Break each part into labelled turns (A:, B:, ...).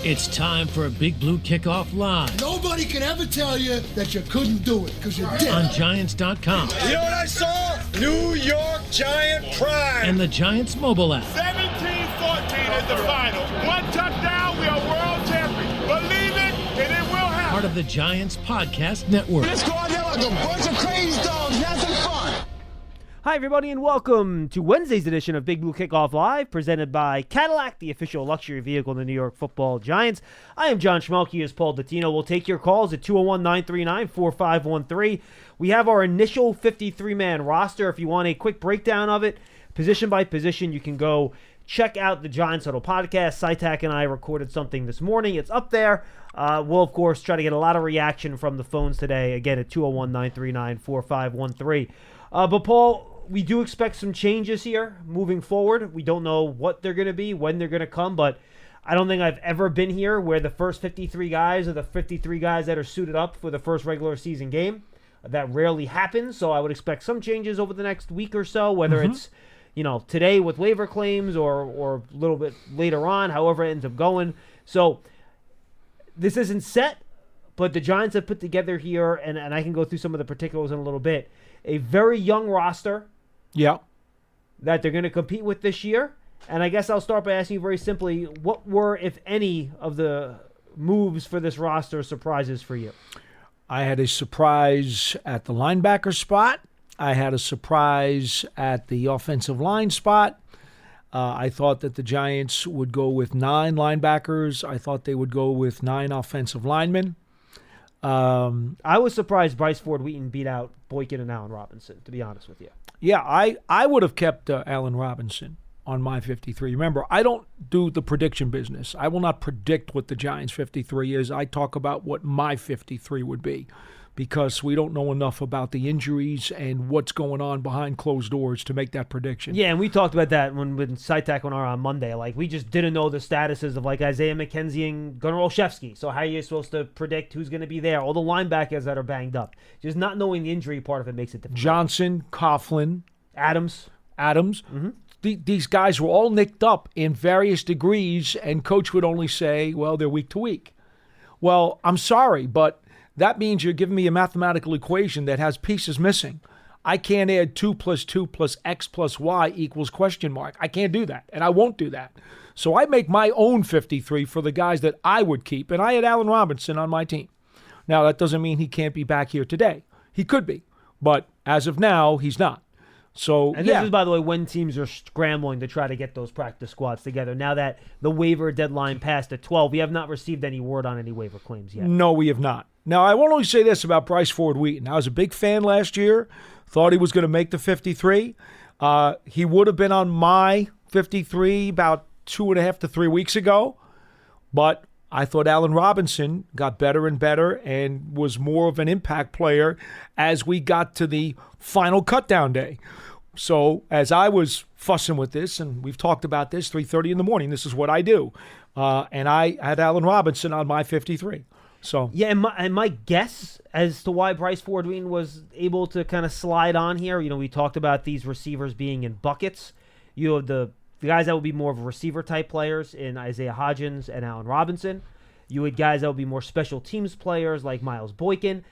A: It's time for a Big Blue Kickoff Live.
B: Nobody can ever tell you that you couldn't do it, because you did.
A: On Giants.com.
C: You know what I saw? New York Giant pride.
A: And the Giants mobile app.
D: 17-14 is the final. One touchdown, we are world champions. Believe it, and it will happen.
A: Part of the Giants Podcast Network.
E: Let's go out there like a bunch of crazy dogs. Have some fun.
F: Hi, everybody, and welcome to Wednesday's edition of Big Blue Kickoff Live, presented by Cadillac, the official luxury vehicle of the New York Football Giants. I am John Schmeelk, he is Paul Dottino. We'll take your calls at 201-939-4513. We have our initial 53-man roster. If you want a quick breakdown of it, position by position, you can go check out the Giants Huddle podcast. Sytak and I recorded something this morning. It's up there. We'll, of course, try to get a lot of reaction from the phones today, again, at 201-939-4513. But, Paul, we do expect some changes here moving forward. We don't know what they're going to be, when they're going to come, but I don't think I've ever been here where the first 53 guys are the 53 guys that are suited up for the first regular season game. That rarely happens, so I would expect some changes over the next week or so, whether it's, today with waiver claims or a little bit later on, however it ends up going. So this isn't set, but the Giants have put together here, and I can go through some of the particulars in a little bit, a very young roster.
G: Yeah.
F: That they're going to compete with this year. And I guess I'll start by asking you very simply, what were, if any, of the moves for this roster surprises for you?
G: I had a surprise at the linebacker spot. I had a surprise at the offensive line spot. I thought that the Giants would go with 9 linebackers. I thought they would go with 9 offensive linemen.
F: I was surprised Bryce Ford Wheaton beat out Boykin and Allen Robinson, to be honest with you.
G: Yeah, I would have kept Allen Robinson on my 53. Remember, I don't do the prediction business. I will not predict what the Giants' 53 is. I talk about what my 53 would be, because we don't know enough about the injuries and what's going on behind closed doors to make that prediction.
F: Yeah, and we talked about that when Sytak went on Monday. Like, we just didn't know the statuses of, like, Isaiah McKenzie and Gunnar Olszewski. So how are you supposed to predict who's going to be there? All the linebackers that are banged up. Just not knowing the injury part of it makes it difficult.
G: Johnson, Coughlin.
F: Adams.
G: Mm-hmm. These guys were all nicked up in various degrees, and coach would only say, well, they're week to week. Well, I'm sorry, but that means you're giving me a mathematical equation that has pieces missing. I can't add 2 + 2 + X + Y = question mark. I can't do that, and I won't do that. So I make my own 53 for the guys that I would keep, and I had Allen Robinson on my team. Now, that doesn't mean he can't be back here today. He could be, but as of now, he's not. So,
F: and this is, by the way, when teams are scrambling to try to get those practice squads together. Now that the waiver deadline passed at 12, we have not received any word on any waiver claims yet.
G: No, we have not. Now, I won't only say this about Bryce Ford Wheaton. I was a big fan last year, thought he was going to make the 53. He would have been on my 53 about 2.5 to 3 weeks ago, but I thought Allen Robinson got better and better and was more of an impact player as we got to the final cutdown day. So as I was fussing with this, and we've talked about this, 3:30 in the morning, this is what I do. And I had Allen Robinson on my 53. So
F: yeah, and my guess as to why Bryce Ford Wheaton was able to kind of slide on here, we talked about these receivers being in buckets. You have the guys that would be more of receiver-type players in Isaiah Hodgins and Allen Robinson. You had guys that would be more special teams players like Miles Boykin.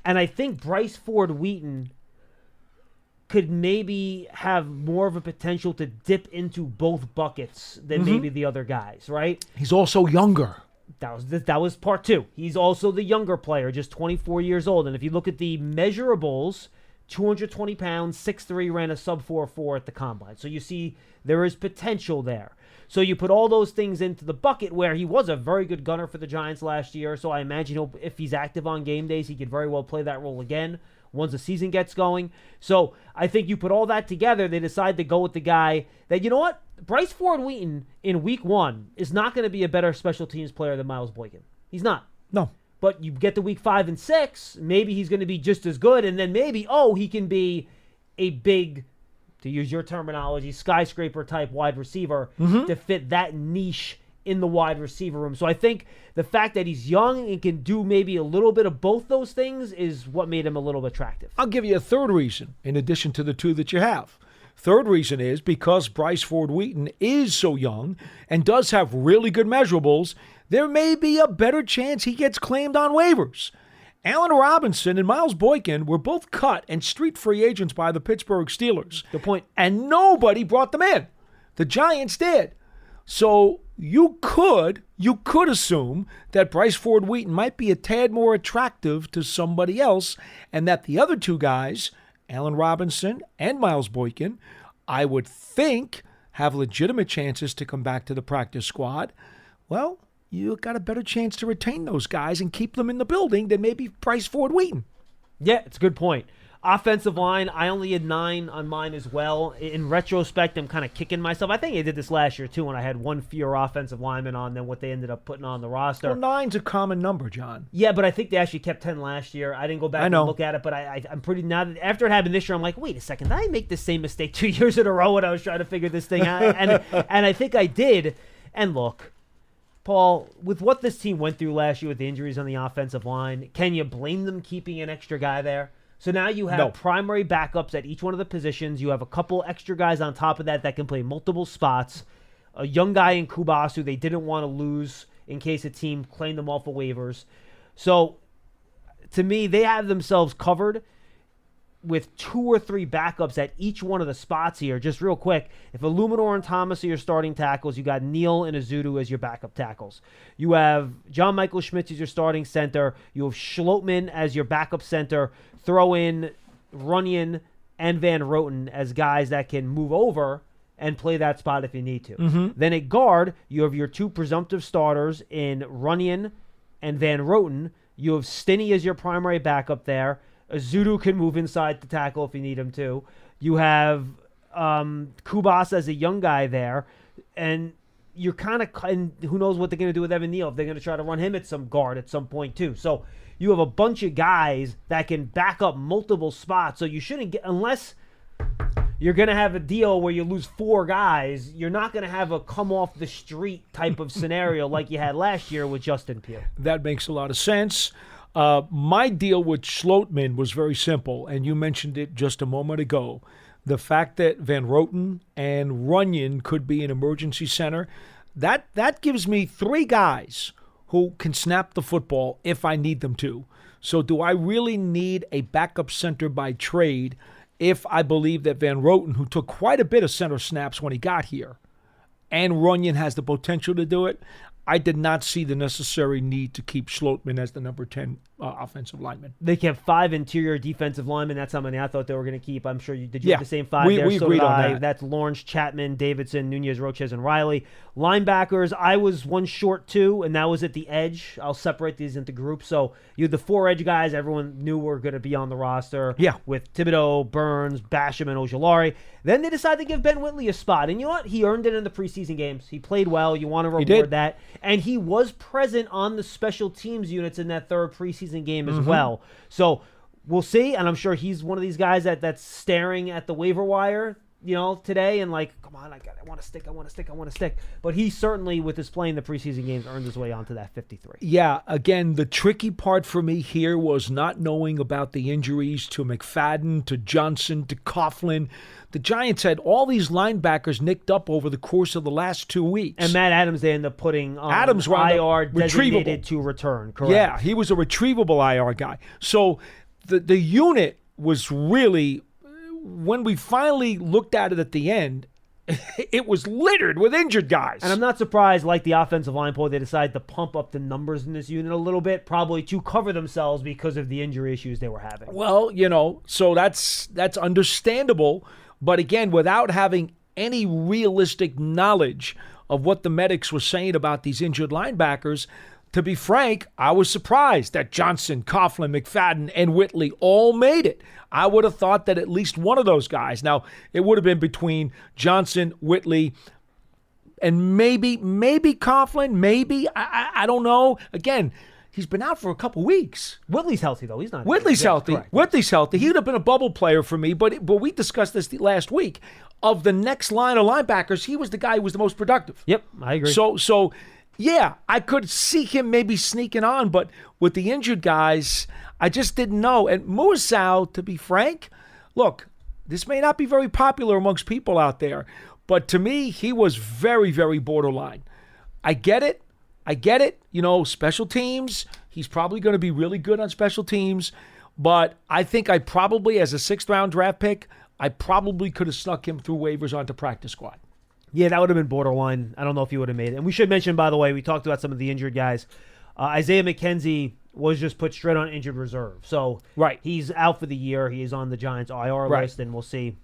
F: And I think Bryce Ford Wheaton could maybe have more of a potential to dip into both buckets than maybe the other guys, right?
G: He's also younger.
F: That was part two. He's also the younger player, just 24 years old. And if you look at the measurables, 220 pounds, 6'3", ran a sub 4.4 at the combine. So you see there is potential there. So you put all those things into the bucket where he was a very good gunner for the Giants last year. So I imagine if he's active on game days, he could very well play that role again once the season gets going. So I think you put all that together, they decide to go with the guy that, you know what? Bryce Ford Wheaton in week 1 is not going to be a better special teams player than Miles Boykin. He's not.
G: No.
F: But you get to week 5 and 6, maybe he's going to be just as good, and then maybe, he can be a big, to use your terminology, skyscraper-type wide receiver to fit that niche in the wide receiver room. So I think the fact that he's young and can do maybe a little bit of both those things is what made him a little attractive.
G: I'll give you a third reason in addition to the 2 that you have. Third reason is because Bryce Ford Wheaton is so young and does have really good measurables, there may be a better chance he gets claimed on waivers. Allen Robinson and Miles Boykin were both cut and street free agents by the Pittsburgh Steelers.
F: Good point.
G: And nobody brought them in. The Giants did. So you could assume that Bryce Ford Wheaton might be a tad more attractive to somebody else, and that the other two guys, Allen Robinson and Miles Boykin, I would think have legitimate chances to come back to the practice squad. Well, you got a better chance to retain those guys and keep them in the building than maybe Bryce Ford Wheaton.
F: Yeah, it's a good point. Offensive line, I only had 9 on mine as well. In retrospect, I'm kind of kicking myself. I think I did this last year, too, when I had one fewer offensive lineman on than what they ended up putting on the roster.
G: Well, 9's a common number, John.
F: Yeah, but I think they actually kept 10 last year. I didn't go back and look at it, but I'm pretty, now that after it happened this year, I'm like, wait a second, did I make the same mistake 2 years in a row when I was trying to figure this thing out? And I think I did. And look, Paul, with what this team went through last year with the injuries on the offensive line, can you blame them keeping an extra guy there? So now you have primary backups at each one of the positions. You have a couple extra guys on top of that can play multiple spots. A young guy in Kubas who they didn't want to lose in case a team claimed them off of waivers. So to me, they have themselves covered with 2 or 3 backups at each one of the spots here. Just real quick, if Illuminor and Thomas are your starting tackles, you got Neal and Azudu as your backup tackles. You have John Michael Schmitz as your starting center. You have Schlotman as your backup center. Throw in Runyon and Van Roten as guys that can move over and play that spot if you need to. Then at guard, you have your 2 presumptive starters in Runyon and Van Roten. You have Stinney as your primary backup there. Azudu can move inside the tackle if you need him to. You have Kubas as a young guy there. And you're and who knows what they're going to do with Evan Neal, if they're going to try to run him at some guard at some point too. So you have a bunch of guys that can back up multiple spots. So you shouldn't get, unless you're going to have a deal where you lose 4 guys, you're not going to have a come off the street type of scenario like you had last year with Justin Pugh.
G: That makes a lot of sense. My deal with Schlotman was very simple, and you mentioned it just a moment ago. The fact that Van Roten and Runyon could be an emergency center, that gives me 3 guys who can snap the football if I need them to. So do I really need a backup center by trade if I believe that Van Roten, who took quite a bit of center snaps when he got here, and Runyon has the potential to do it? I did not see the necessary need to keep Schlotman as the number 10 offensive lineman.
F: They kept 5 interior defensive linemen. That's how many I thought they were going to keep. I'm sure you did. You have the same 5 there.
G: We agreed on that.
F: That's Lawrence, Chapman, Davidson, Nunez, Roches, and Riley. Linebackers, I was one short 2, and that was at the edge. I'll separate these into groups. So you had the 4 edge guys everyone knew were going to be on the roster.
G: Yeah.
F: With Thibodeau, Burns, Basham, and Ojulari. Then they decided to give Ben Whitley a spot. And you know what? He earned it in the preseason games. He played well. You want to reward that. And he was present on the special teams units in that 3rd preseason game as well. So we'll see. And I'm sure he's one of these guys that's staring at the waiver wire, today and like, come on, I want to stick. But he certainly, with his play in the preseason games, earned his way onto that 53.
G: Yeah, again, the tricky part for me here was not knowing about the injuries to McFadden, to Johnson, to Coughlin. The Giants had all these linebackers nicked up over the course of the last 2 weeks.
F: And Matt Adams, they ended up putting
G: Adams
F: IR designated to return, correct?
G: Yeah, he was a retrievable IR guy. So the unit was really, when we finally looked at it at the end, it was littered with injured guys.
F: And I'm not surprised, like the offensive line, Paul, they decided to pump up the numbers in this unit a little bit, probably to cover themselves because of the injury issues they were having.
G: Well, so that's understandable. But again, without having any realistic knowledge of what the medics were saying about these injured linebackers, to be frank, I was surprised that Johnson, Coughlin, McFadden, and Whitley all made it. I would have thought that at least one of those guys. Now, it would have been between Johnson, Whitley, and maybe Coughlin, maybe. I don't know. Again, he's been out for a couple weeks.
F: Whitley's healthy, though. He's not.
G: Whitley's healthy.
F: Correct.
G: Whitley's healthy. He would have been a bubble player for me, but we discussed this last week. Of the next line of linebackers, he was the guy who was the most productive.
F: Yep, I agree.
G: So yeah, I could see him maybe sneaking on, but with the injured guys, I just didn't know. And Mursal, to be frank, look, this may not be very popular amongst people out there, but to me, he was very, very borderline. I get it. I get it. Special teams, he's probably going to be really good on special teams. But I think I probably, as a 6th-round draft pick, I probably could have snuck him through waivers onto practice squad.
F: Yeah, that would have been borderline. I don't know if he would have made it. And we should mention, by the way, we talked about some of the injured guys. Isaiah McKenzie was just put straight on injured reserve. So he's out for the year. He is on the Giants IR list, and we'll see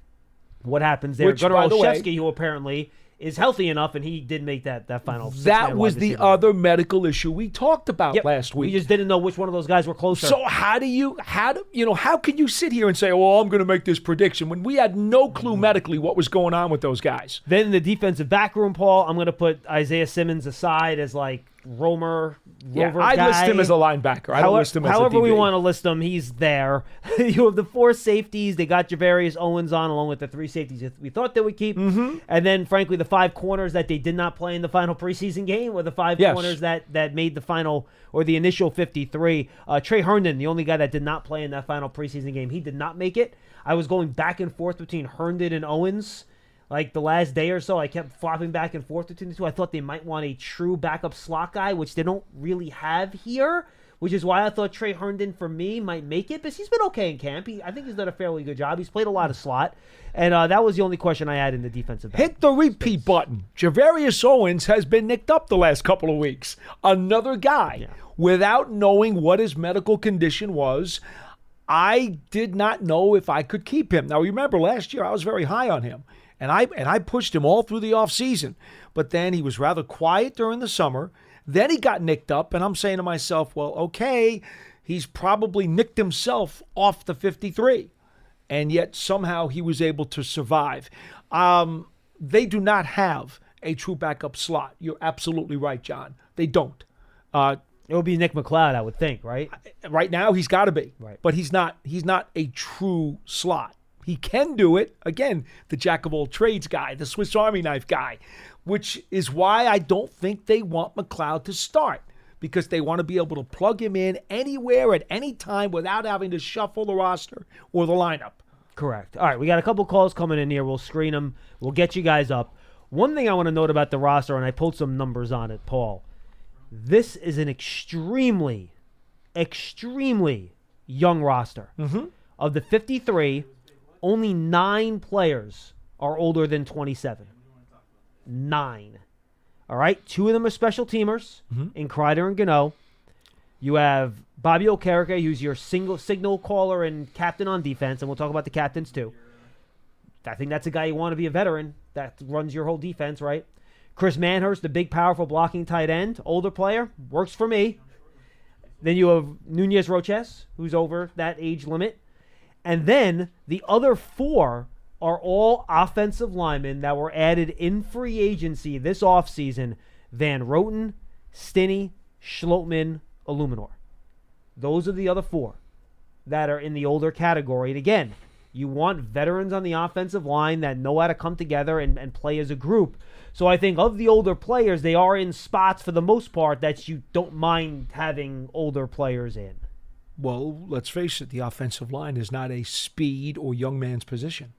F: what happens there. Gunnar Olszewski, who apparently is healthy enough, and he did make that final.
G: That was the other medical issue we talked about last week.
F: We just didn't know which one of those guys were closer.
G: So how can you sit here and say, "Oh, I'm going to make this prediction," when we had no clue medically what was going on with those guys?
F: Then in the defensive back room, Paul, I'm going to put Isaiah Simmons aside as like rover
G: I
F: guy.
G: list him as a linebacker. I don't list him as a DB.
F: However we want to list him, he's there. You have the 4 safeties. They got Javarius Owens on along with the 3 safeties we thought they would keep. Mm-hmm. And then, frankly, the 5 corners that they did not play in the final preseason game were the 5 corners that made the final or the initial 53. Trey Herndon, the only guy that did not play in that final preseason game, he did not make it. I was going back and forth between Herndon and Owens. Like the last day or so, I kept flopping back and forth between the two. I thought they might want a true backup slot guy, which they don't really have here, which is why I thought Trey Herndon, for me, might make it. But he's been okay in camp. I think he's done a fairly good job. He's played a lot of slot. And that was the only question I had in the defensive back.
G: Hit the repeat button. Javarius Owens has been nicked up the last couple of weeks. Another guy. Without knowing what his medical condition was, I did not know if I could keep him. Now, remember, last year I was very high on him. And I pushed him all through the offseason. But then he was rather quiet during the summer. Then he got nicked up, and I'm saying to myself, well, okay, he's probably nicked himself off the 53. And yet somehow he was able to survive. They do not have a true backup slot. You're absolutely right, John. They don't.
F: It would be Nick McLeod, I would think, right?
G: Right now, he's got to be.
F: Right.
G: But he's not a true slot. He can do it. Again, the jack of all trades guy, the Swiss Army knife guy, which is why I don't think they want McLeod to start, because they want to be able to plug him in anywhere at any time without having to shuffle the roster or the lineup.
F: Correct. All right, we got a couple calls coming in here. We'll screen them. We'll get you guys up. One thing I want to note about the roster, and I pulled some numbers on it, Paul. This is an extremely, extremely young roster. Mm-hmm. Of the 53, only 9 players are older than 27. 9. All right? 2 of them are special teamers in Kreider and Gano. You have Bobby Okereke, who's your signal caller and captain on defense, and we'll talk about the captains too. I think that's a guy you want to be a veteran that runs your whole defense, right? Chris Manhurst, the big, powerful blocking tight end, older player, works for me. Then you have Nunez Roches, who's over that age limit. And then the other 4 are all offensive linemen that were added in free agency this offseason. Van Roten, Stinney, Schlotman, Illuminor. Those are the other 4 that are in the older category. And again, you want veterans on the offensive line that know how to come together and play as a group. So I think of the older players, they are in spots for the most part that you don't mind having older players in.
G: Well, let's face it, the offensive line is not a speed or young man's position.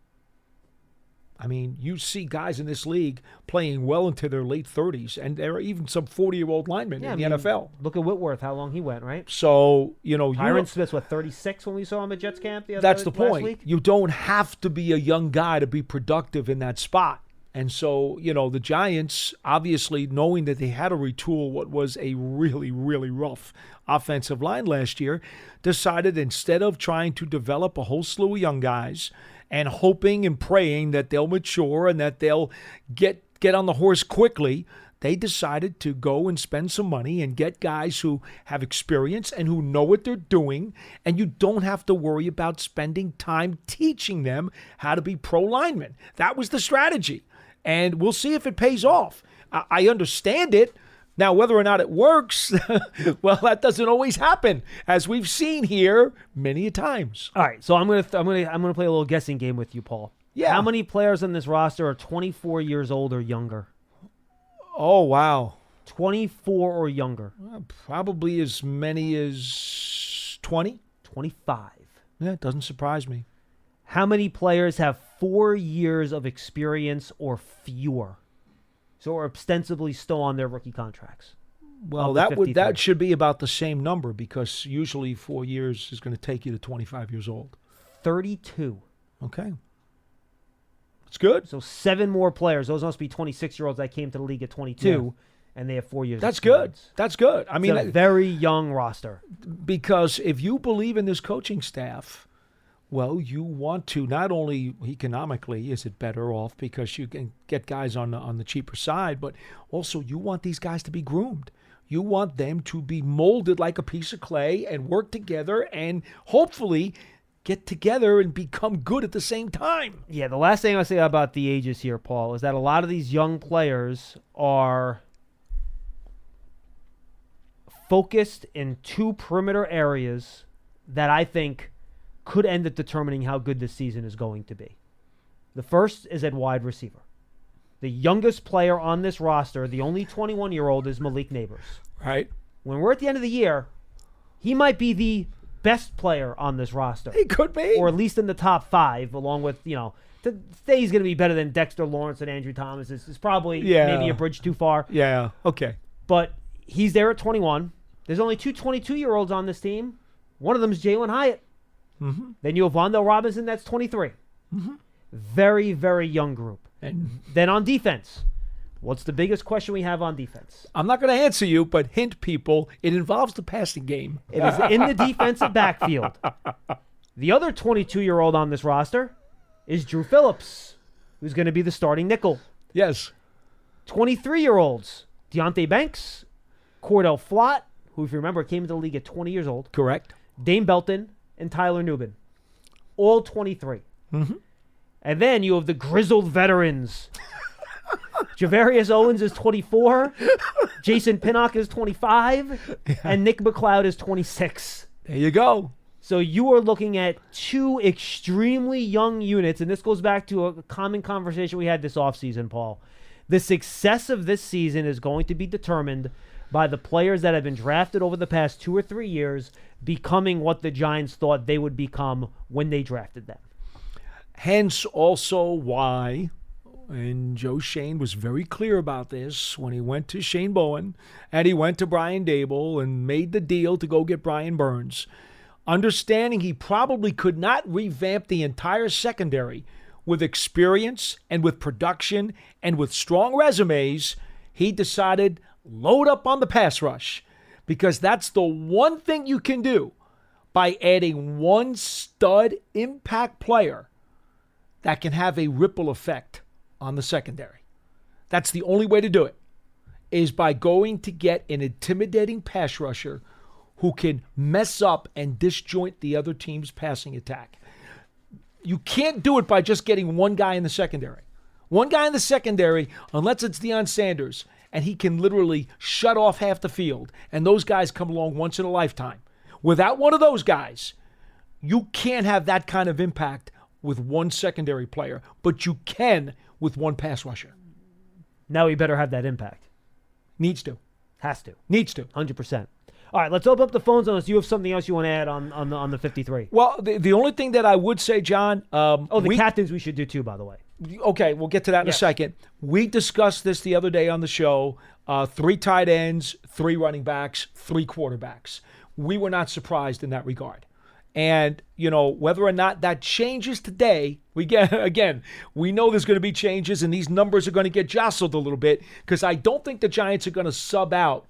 G: I mean, you see guys in this league playing well into their late 30s, and there are even some 40-year-old linemen in the NFL.
F: Look at Whitworth, how long he went, right?
G: So,
F: Tyron Smith's, 36 when we saw him at Jets camp
G: that's the
F: last
G: point.
F: Week?
G: You don't have to be a young guy to be productive in that spot. And so, the Giants, obviously knowing that they had to retool what was a really, really rough offensive line last year, decided instead of trying to develop a whole slew of young guys and hoping and praying that they'll mature and that they'll get on the horse quickly, they decided to go and spend some money and get guys who have experience and who know what they're doing, and you don't have to worry about spending time teaching them how to be pro linemen. That was the strategy. And we'll see if it pays off. I understand it. Now, whether or not it works, well, that doesn't always happen, as we've seen here many a times.
F: All right, so I'm gonna play a little guessing game with you, Paul.
G: Yeah.
F: How many players on this roster are 24 years old or younger?
G: Oh, wow.
F: 24 or younger.
G: Probably as many as 20.
F: 25.
G: Yeah, it doesn't surprise me.
F: How many players have 4 years of experience or fewer? So are ostensibly still on their rookie contracts.
G: Well, that should be about the same number because usually 4 years is going to take you to 25 years old.
F: 32.
G: Okay. It's good.
F: So 7 more players. Those must be 26-year-olds that came to the league at 22, and they have 4 years.
G: That's
F: experience.
G: good. That's good. I mean,
F: it's a very young roster.
G: Because if you believe in this coaching staff, well, you want to not only economically is it better off because you can get guys on the cheaper side, but also you want these guys to be groomed. You want them to be molded like a piece of clay and work together and hopefully get together and become good at the same time.
F: Yeah, the last thing I'll say about the ages here, Paul, is that a lot of these young players are focused in 2 perimeter areas that I think could end up determining how good this season is going to be. The first is at wide receiver. The youngest player on this roster, the only 21-year-old, is Malik Neighbors.
G: Right.
F: When we're at the end of the year, he might be the best player on this roster.
G: He could be.
F: Or at least in the top 5, along with, to say he's going to be better than Dexter Lawrence and Andrew Thomas is probably maybe a bridge too far.
G: Yeah, okay.
F: But he's there at 21. There's only 2 22-year-olds on this team. One of them is Jalen Hyatt.
G: Mm-hmm.
F: Then you have Wandale Robinson, that's 23.
G: Mm-hmm.
F: Very, very young group.
G: And
F: then on defense, what's the biggest question we have on defense?
G: I'm not going to answer you, but hint people, it involves the passing game.
F: It is in the defensive backfield. The other 22-year-old on this roster is Drew Phillips, who's going to be the starting nickel.
G: Yes.
F: 23-year-olds, Deonte Banks, Cordell Flott, who, if you remember, came into the league at 20 years old.
G: Correct.
F: Dane Belton and Tyler Nubin. All 23.
G: Mm-hmm.
F: And then you have the grizzled veterans. Javarius Owens is 24. Jason Pinnock is 25. Yeah. And Nick McLeod is 26.
G: There you go.
F: So you are looking at 2 extremely young units, and this goes back to a common conversation we had this offseason, Paul. The success of this season is going to be determined by the players that have been drafted over the past 2 or 3 years becoming what the Giants thought they would become when they drafted them.
G: Hence also why, and Joe Shane was very clear about this when he went to Shane Bowen and he went to Brian Dable and made the deal to go get Brian Burns, understanding he probably could not revamp the entire secondary with experience and with production and with strong resumes. He decided load up on the pass rush because that's the one thing you can do by adding one stud impact player that can have a ripple effect on the secondary. That's the only way to do it, is by going to get an intimidating pass rusher who can mess up and disjoint the other team's passing attack. You can't do it by just getting one guy in the secondary. One guy in the secondary, unless it's Deion Sanders, and he can literally shut off half the field, and those guys come along once in a lifetime. Without one of those guys, you can't have that kind of impact with one secondary player, but you can with one pass rusher.
F: Now he better have that impact.
G: Needs to.
F: Has to.
G: Needs to.
F: 100%. All right, let's open up the phones unless you have something else you want to add on the 53.
G: Well, the only thing that I would say, John...
F: the captains we should do too, by the way.
G: Okay, we'll get to that in a second. We discussed this the other day on the show. 3 tight ends, 3 running backs, 3 quarterbacks. We were not surprised in that regard. And, whether or not that changes today, we know there's going to be changes and these numbers are going to get jostled a little bit because I don't think the Giants are going to sub out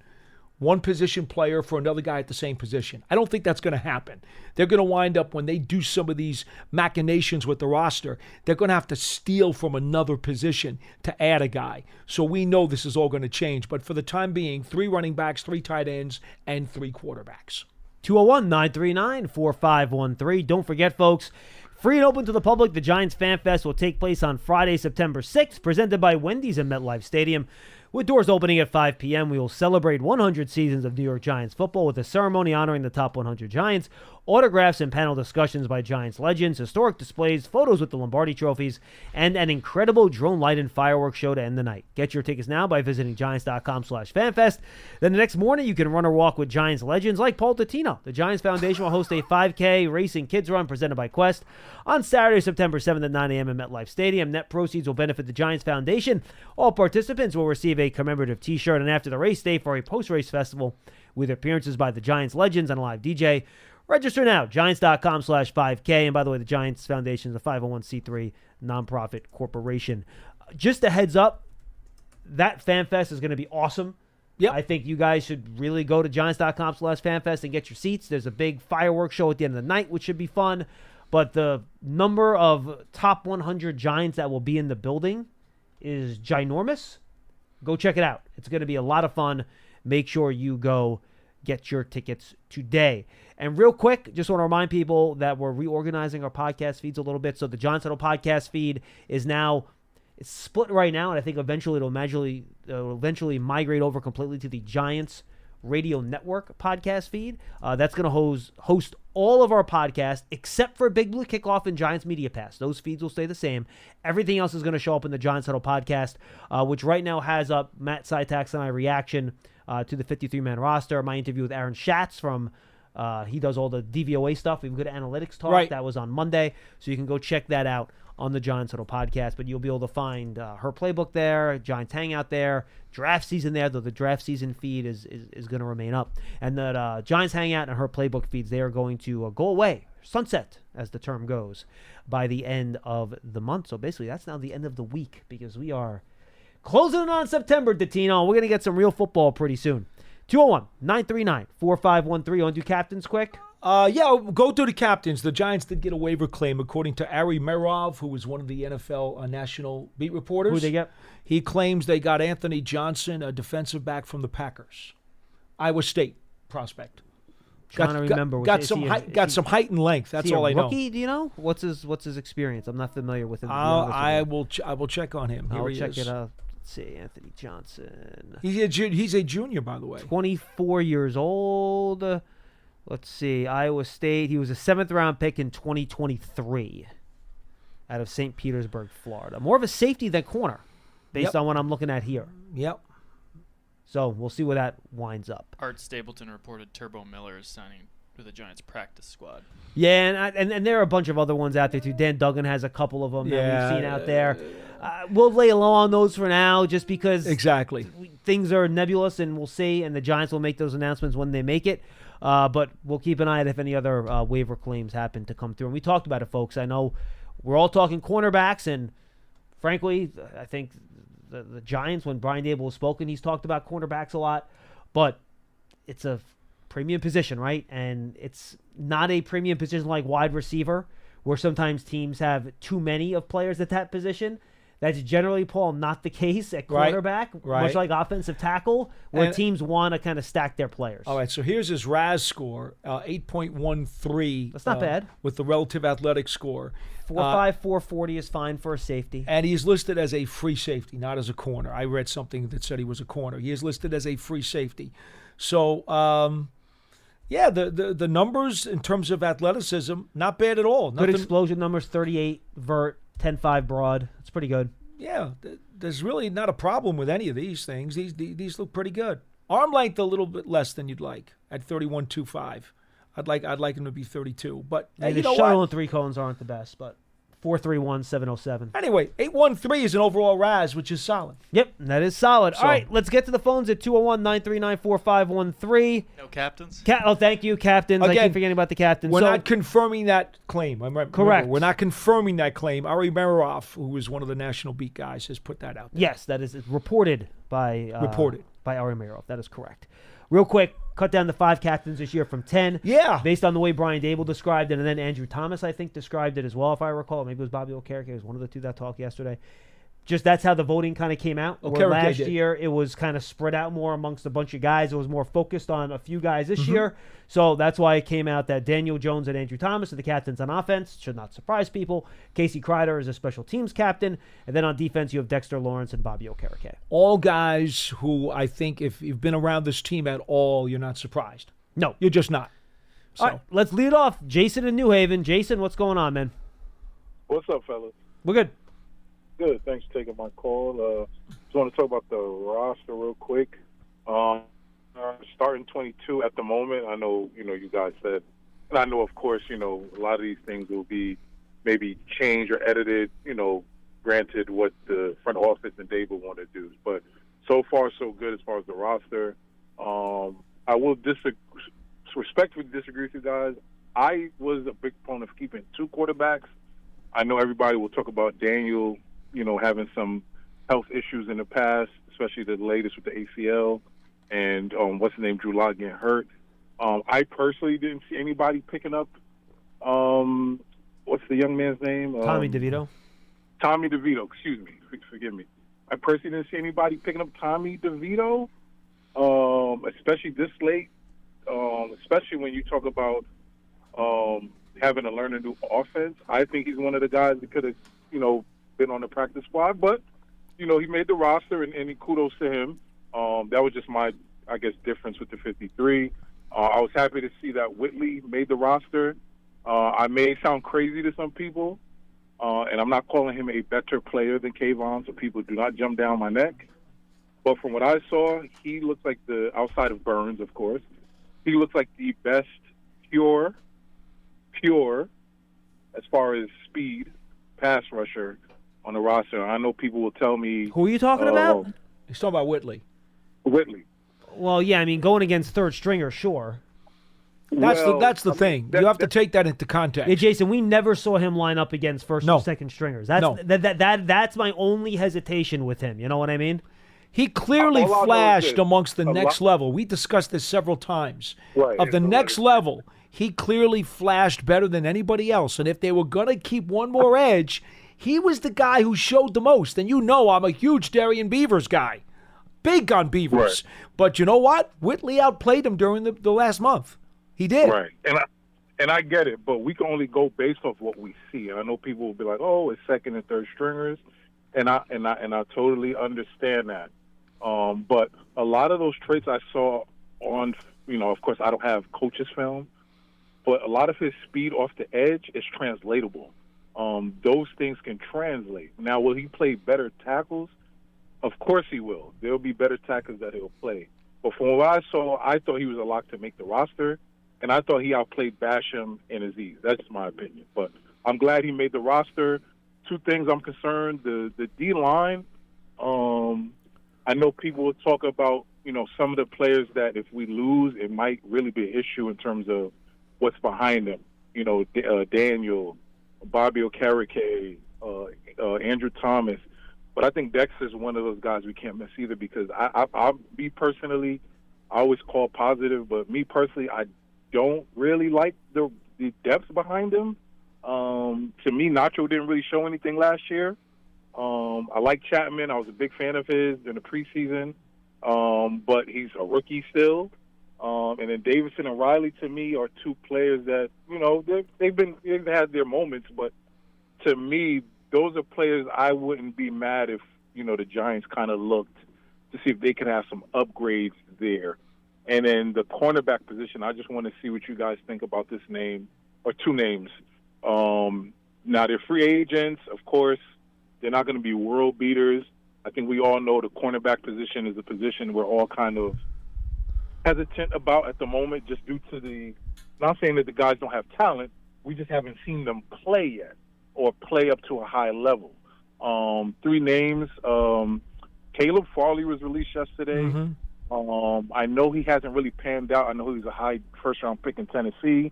G: one position player for another guy at the same position. I don't think that's going to happen. They're going to wind up, when they do some of these machinations with the roster, they're going to have to steal from another position to add a guy. So we know this is all going to change. But for the time being, 3 running backs, 3 tight ends, and 3 quarterbacks.
F: 201-939-4513. Don't forget, folks, free and open to the public, the Giants Fan Fest will take place on Friday, September 6th, presented by Wendy's at MetLife Stadium. With doors opening at 5 p.m., we will celebrate 100 seasons of New York Giants football with a ceremony honoring the top 100 Giants. autographs and panel discussions by Giants legends, historic displays, photos with the Lombardi trophies, and an incredible drone light and fireworks show to end the night. Get your tickets now by visiting Giants.com/fanfest. Then the next morning, you can run or walk with Giants legends like Paul Dottino. The Giants Foundation will host a 5K racing kids run presented by Quest on Saturday, September 7th at 9 a.m. at MetLife Stadium. Net proceeds will benefit the Giants Foundation. All participants will receive a commemorative t-shirt, and after the race, stay for a post-race festival with appearances by the Giants legends and a live DJ. Register now, Giants.com/5K. And by the way, the Giants Foundation is a 501c3 nonprofit corporation. Just a heads up, that FanFest is going to be awesome.
G: Yep.
F: I think you guys should really go to Giants.com/FanFest and get your seats. There's a big fireworks show at the end of the night, which should be fun. But the number of top 100 Giants that will be in the building is ginormous. Go check it out. It's going to be a lot of fun. Make sure you go get your tickets today. And real quick, just want to remind people that we're reorganizing our podcast feeds a little bit. So the Giants Huddle podcast feed is now, it's split right now, and I think eventually it'll eventually migrate over completely to the Giants Radio Network podcast feed. That's going to host all of our podcasts except for Big Blue Kickoff and Giants Media Pass. Those feeds will stay the same. Everything else is going to show up in the Giants Huddle podcast, which right now has up Matt Sytax and my reaction to the 53-man roster, my interview with Aaron Schatz from he does all the DVOA stuff. We have good analytics talk.
G: Right.
F: That was on Monday, so you can go check that out on the Giants Huddle podcast. But you'll be able to find her playbook there, Giants Hangout there, draft season there, though the draft season feed is going to remain up. And the Giants Hangout and her playbook feeds, they are going to go away, sunset, as the term goes, by the end of the month. So basically, that's now the end of the week because we are closing in on September, Dottino. We're going to get some real football pretty soon. 201-939-4513. Want to do captains quick?
G: Yeah, go to the captains. The Giants did get a waiver claim, according to Ari Merov, who was one of the NFL national beat reporters.
F: Who they get?
G: He claims they got Anthony Johnson, a defensive back from the Packers. Iowa State prospect.
F: Trying to remember.
G: Got some height and length. That's all I know.
F: Rookie? Do you know what's his experience? I'm not familiar with him.
G: I will check on him.
F: I'll check it out. Let's see, Anthony Johnson.
G: He's a junior, by the way.
F: 24 years old. Let's see, Iowa State. He was a 7th-round pick in 2023 out of St. Petersburg, Florida. More of a safety than corner, based on what I'm looking at here.
G: Yep.
F: So we'll see where that winds up.
H: Art Stapleton reported Turbo Miller is signing with the Giants practice squad.
F: Yeah, and there are a bunch of other ones out there, too. Dan Duggan has a couple of them that we've seen out there. We'll lay low on those for now just because
G: exactly
F: things are nebulous, and we'll see, and the Giants will make those announcements when they make it. But we'll keep an eye out if any other waiver claims happen to come through. And we talked about it, folks. I know we're all talking cornerbacks, and frankly, I think the Giants, when Brian Dable has spoken, he's talked about cornerbacks a lot. But it's a premium position, right? And it's not a premium position like wide receiver, where sometimes teams have too many of players at that position. That's generally, Paul, not the case at quarterback, much like offensive tackle, where teams want to kind of stack their players.
G: All right, so here's his RAS score, 8.13.
F: That's not bad.
G: With the relative athletic score.
F: 4.5, 4.40 is fine for a safety.
G: And he's listed as a free safety, not as a corner. I read something that said he was a corner. He is listed as a free safety. So, yeah, the numbers in terms of athleticism, not bad at all.
F: Good explosion numbers, 38 vert, 10.5 broad. It's pretty good.
G: Yeah, there's really not a problem with any of these things. These look pretty good. Arm length a little bit less than you'd like at 31.25. I'd like him to be 32. But
F: the
G: you know
F: shuttle
G: what?
F: and 3 cones aren't the best, but 4.31, 7.07.
G: Anyway, 8.13 is an overall RAS, which is solid.
F: Yep, that is solid. All right, let's get to the phones at 201-939-4513.
H: No captains?
F: Thank you, captains.
G: Again,
F: I keep forgetting about the captains.
G: We're not confirming that claim.
F: Correct.
G: We're not confirming that claim. Ari Meroff, who is one of the national beat guys, has put that out there.
F: Yes, that is reported by Ari Meroff. That is correct. Real quick, cut down the 5 captains this year from 10.
G: Yeah.
F: Based on the way Brian Dable described it, and then Andrew Thomas, I think, described it as well, if I recall. Maybe it was Bobby Okereke. It was one of the two that talked yesterday. Just that's how the voting kind of came out. Where last year, it was kind of spread out more amongst a bunch of guys. It was more focused on a few guys this year. So that's why it came out that Daniel Jones and Andrew Thomas are the captains on offense. Should not surprise people. Casey Kreider is a special teams captain. And then on defense, you have Dexter Lawrence and Bobby Okereke.
G: All guys who I think if you've been around this team at all, you're not surprised.
F: No.
G: You're just not. So
F: All right, let's lead off. Jason in New Haven. Jason, what's going on, man?
I: What's up, fellas?
F: We're good.
I: Good. Thanks for taking my call. Just want to talk about the roster real quick. Starting 22 at the moment. I know, you guys said, and I know, of course, a lot of these things will be maybe changed or edited, granted what the front office and Dave will want to do. But so far, so good as far as the roster. I will respectfully disagree with you guys. I was a big proponent of keeping 2 quarterbacks. I know everybody will talk about Daniel, having some health issues in the past, especially the latest with the ACL, and what's his name, Drew Lock getting hurt. I personally didn't see anybody picking up. What's the young man's name?
F: Tommy DeVito.
I: Tommy DeVito. Excuse me. Forgive me. I personally didn't see anybody picking up Tommy DeVito, especially this late. Especially when you talk about having to learn a new offense. I think he's one of the guys that could have, been on the practice squad. But, he made the roster, and kudos to him. That was just my, I guess, difference with the 53. I was happy to see that Whitley made the roster. I may sound crazy to some people, and I'm not calling him a better player than Kayvon, so people do not jump down my neck. But from what I saw, he looks like outside of Burns, of course, he looks like the best pure, as far as speed, pass rusher on the roster. I know people will tell me.
F: Who are you talking about?
G: he's talking about Whitley.
I: Whitley.
F: Well, yeah, I mean, going against third stringer, sure.
G: That's the thing. You have to take that into context.
F: Yeah, Jason, we never saw him line up against first or second stringers. That's my only hesitation with him. You know what I mean?
G: He clearly flashed amongst the next level. We discussed this several times.
I: Right.
G: Of the next level, he clearly flashed better than anybody else. And if they were going to keep one more edge, he was the guy who showed the most. And I'm a huge Darian Beavers guy. Big on Beavers. Right. But you know what? Whitley outplayed him during the last month. He did.
I: Right. And I get it, but we can only go based off what we see. And I know people will be like, "Oh, it's second and third stringers," and I totally understand that. But a lot of those traits I saw on, of course, I don't have coaches' film, but a lot of his speed off the edge is translatable. Those things can translate. Now, will he play better tackles? Of course he will. There'll be better tackles that he'll play. But from what I saw, I thought he was a lock to make the roster, and I thought he outplayed Basham and Aziz. That's just my opinion. But I'm glad he made the roster. 2 things I'm concerned. The D-line, I know people will talk about, some of the players that if we lose, it might really be an issue in terms of what's behind them. Daniel, Bobby Okereke, Andrew Thomas. But I think Dexter's one of those guys we can't miss either because me personally, I always call positive, but me personally, I don't really like the depth behind him. To me, Nacho didn't really show anything last year. I like Chapman. I was a big fan of his in the preseason, but he's a rookie still. And then Davidson and Riley, to me, are 2 players that, they've had their moments, but to me, those are players I wouldn't be mad if, the Giants kind of looked to see if they could have some upgrades there. And then the cornerback position, I just want to see what you guys think about this name, or 2 names. Now, they're free agents, of course. They're not going to be world beaters. I think we all know the cornerback position is a position we're all kind of hesitant about at the moment just due to not saying that the guys don't have talent, we just haven't seen them play yet or play up to a high level. 3 names. Caleb Farley was released yesterday. Mm-hmm. I know he hasn't really panned out. I know he's a high first-round pick in Tennessee.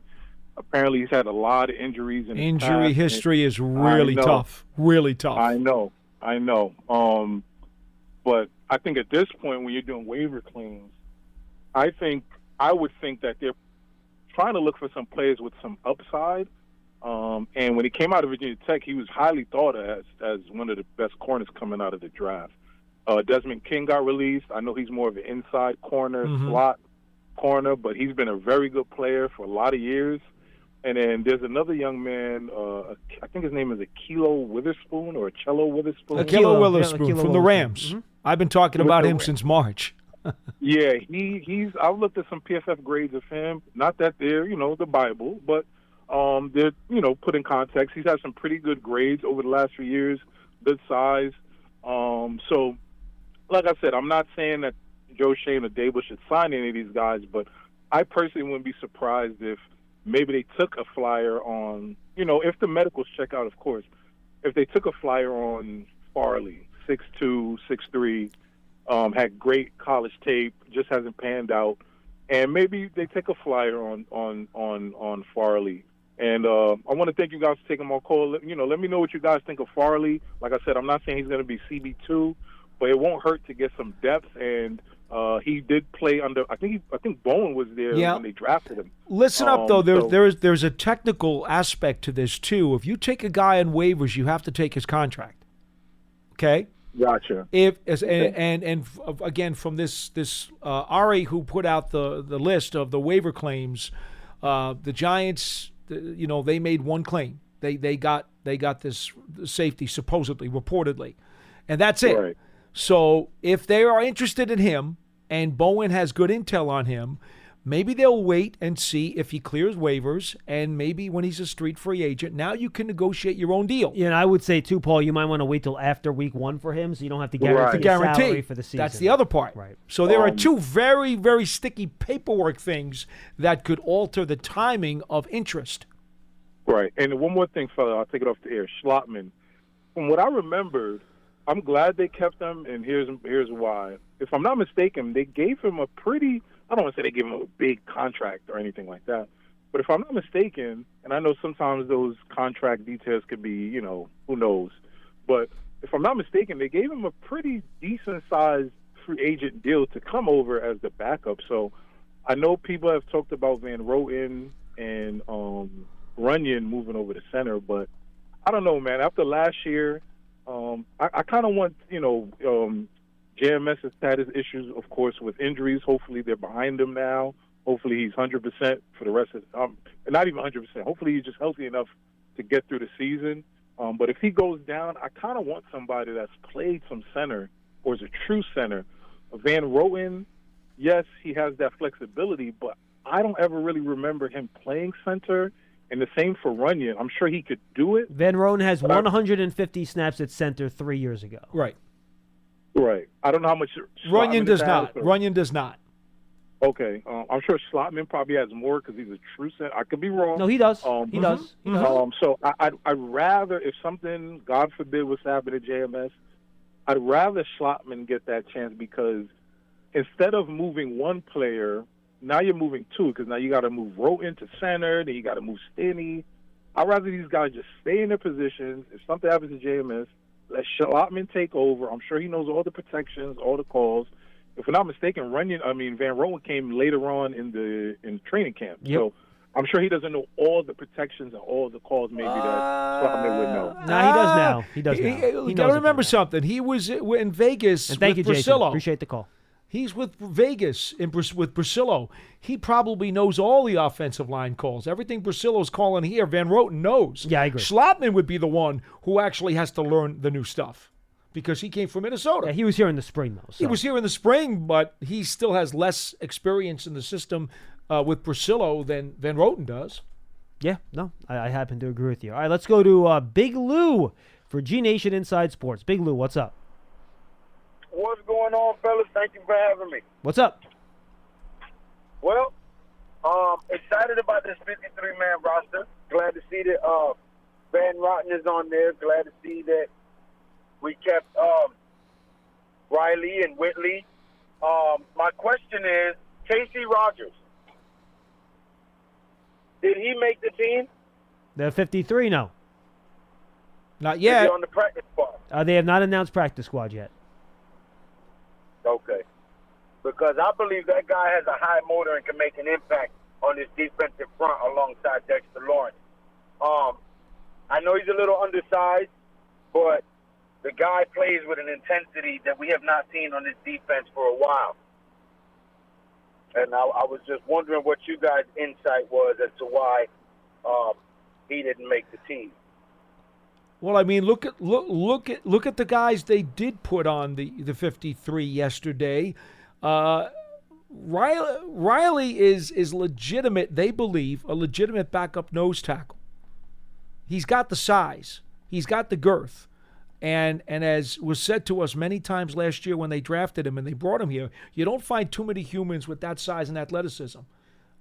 I: Apparently he's had a lot of injuries.
G: Injury history is really tough. Really tough.
I: I know. But I think at this point when you're doing waiver claims, I would think that they're trying to look for some players with some upside. And when he came out of Virginia Tech, he was highly thought of as one of the best corners coming out of the draft. Desmond King got released. I know he's more of an inside corner, slot corner, but he's been a very good player for a lot of years. And then there's another young man, I think his name is Akilo Witherspoon or Cello Witherspoon.
G: Akilo Witherspoon from the Rams. Mm-hmm. I've been talking about him since March.
I: Yeah, he's. I've looked at some PFF grades of him. Not that they're the Bible, but they're put in context. He's had some pretty good grades over the last few years. Good size. So, like I said, I'm not saying that Joe Shane or Dable should sign any of these guys, but I personally wouldn't be surprised if maybe they took a flyer on, if the medicals check out, of course, if they took a flyer on Farley, 6'2", 6'3", had great college tape, just hasn't panned out, and maybe they take a flyer on Farley. And I want to thank you guys for taking my call. Let me know what you guys think of Farley. Like I said, I'm not saying he's going to be CB2, but it won't hurt to get some depth. And he did play under. I think Bowen was there when they drafted him.
G: Listen up, though. There's a technical aspect to this too. If you take a guy on waivers, you have to take his contract. Okay.
I: Gotcha.
G: Again, from this Ari who put out the list of the waiver claims, the Giants. They made one claim. They got this safety supposedly, reportedly, and that's it.
I: Right.
G: So if they are interested in him and Bowen has good intel on him, maybe they'll wait and see if he clears waivers, and maybe when he's a street free agent, now you can negotiate your own deal.
F: Yeah, and I would say too, Paul, you might want to wait till after week 1 for him, so you don't have to guarantee salary for the season.
G: That's the other part.
F: Right.
G: So there are two very, very sticky paperwork things that could alter the timing of interest.
I: Right. And one more thing, fella, I'll take it off the air. Schlottman. From what I remembered, I'm glad they kept him, and here's why. If I'm not mistaken, they gave him a pretty, I don't want to say they gave him a big contract or anything like that, but if I'm not mistaken, and I know sometimes those contract details could be, who knows, but if I'm not mistaken, they gave him a pretty decent-sized free agent deal to come over as the backup. So I know people have talked about Van Roten and Runyon moving over to center, but I don't know, man. After last year, I kind of want, JMS has had his issues, of course, with injuries. Hopefully they're behind him now. Hopefully he's 100% for the rest of not even 100%. Hopefully he's just healthy enough to get through the season. But if he goes down, I kind of want somebody that's played some center or is a true center. Van Roten, yes, he has that flexibility, but I don't ever really remember him playing center. And the same for Runyon. I'm sure he could do it.
F: Van Roten has 150 snaps at center 3 years ago.
G: Right.
I: Right. I don't know how much
G: Runyon does not. Runyon does not.
I: Okay. I'm sure Schlottman probably has more because he's a true center. I could be wrong.
F: No, he does. He does.
I: So I'd rather, if something, God forbid, was happening to JMS, I'd rather Schlottman get that chance because instead of moving one player, now you're moving 2 because now you got to move Roten to center, then you got to move Stinney. I'd rather these guys just stay in their positions. If something happens to JMS, let Schlottman take over. I'm sure he knows all the protections, all the calls. If I'm not mistaken, Van Roten came later on in training camp.
F: Yep.
I: So I'm sure he doesn't know all the protections and all the calls maybe that Schlottman would know.
F: No, he does now. He does now.
G: You got to remember something. He was in Vegas
F: and thank
G: with
F: you, Jason.
G: Brasillo.
F: Appreciate the call.
G: He's with Vegas with Brasillo. He probably knows all the offensive line calls. Everything Brasillo's calling here, Van Roten knows.
F: Yeah, I agree.
G: Schlottman would be the one who actually has to learn the new stuff because he came from Minnesota.
F: Yeah, he was here in the spring, though. So.
G: He was here in the spring, but he still has less experience in the system with Brasillo than Van Roten does.
F: Yeah, no, I happen to agree with you. All right, let's go to Big Lou for G Nation Inside Sports. Big Lou, what's up?
J: What's going on, fellas? Thank you for having me.
F: What's up?
J: Well, excited about this 53-man roster. Glad to see that Van Roten is on there. Glad to see that we kept Riley and Whitley. My question is, Casey Rogers, did he make the team?
F: The 53, no.
G: Not yet.
J: Is he on the practice squad?
F: They have not announced practice squad yet.
J: Okay. Because I believe that guy has a high motor and can make an impact on this defensive front alongside Dexter Lawrence. I know he's a little undersized, but the guy plays with an intensity that we have not seen on this defense for a while. And I was just wondering what you guys' insight was as to why he didn't make the team.
G: Well, I mean, look at the guys they did put on the 53 yesterday. Riley is legitimate, they believe, a legitimate backup nose tackle. He's got the size. He's got the girth. And as was said to us many times last year when they drafted him and they brought him here, you don't find too many humans with that size and athleticism.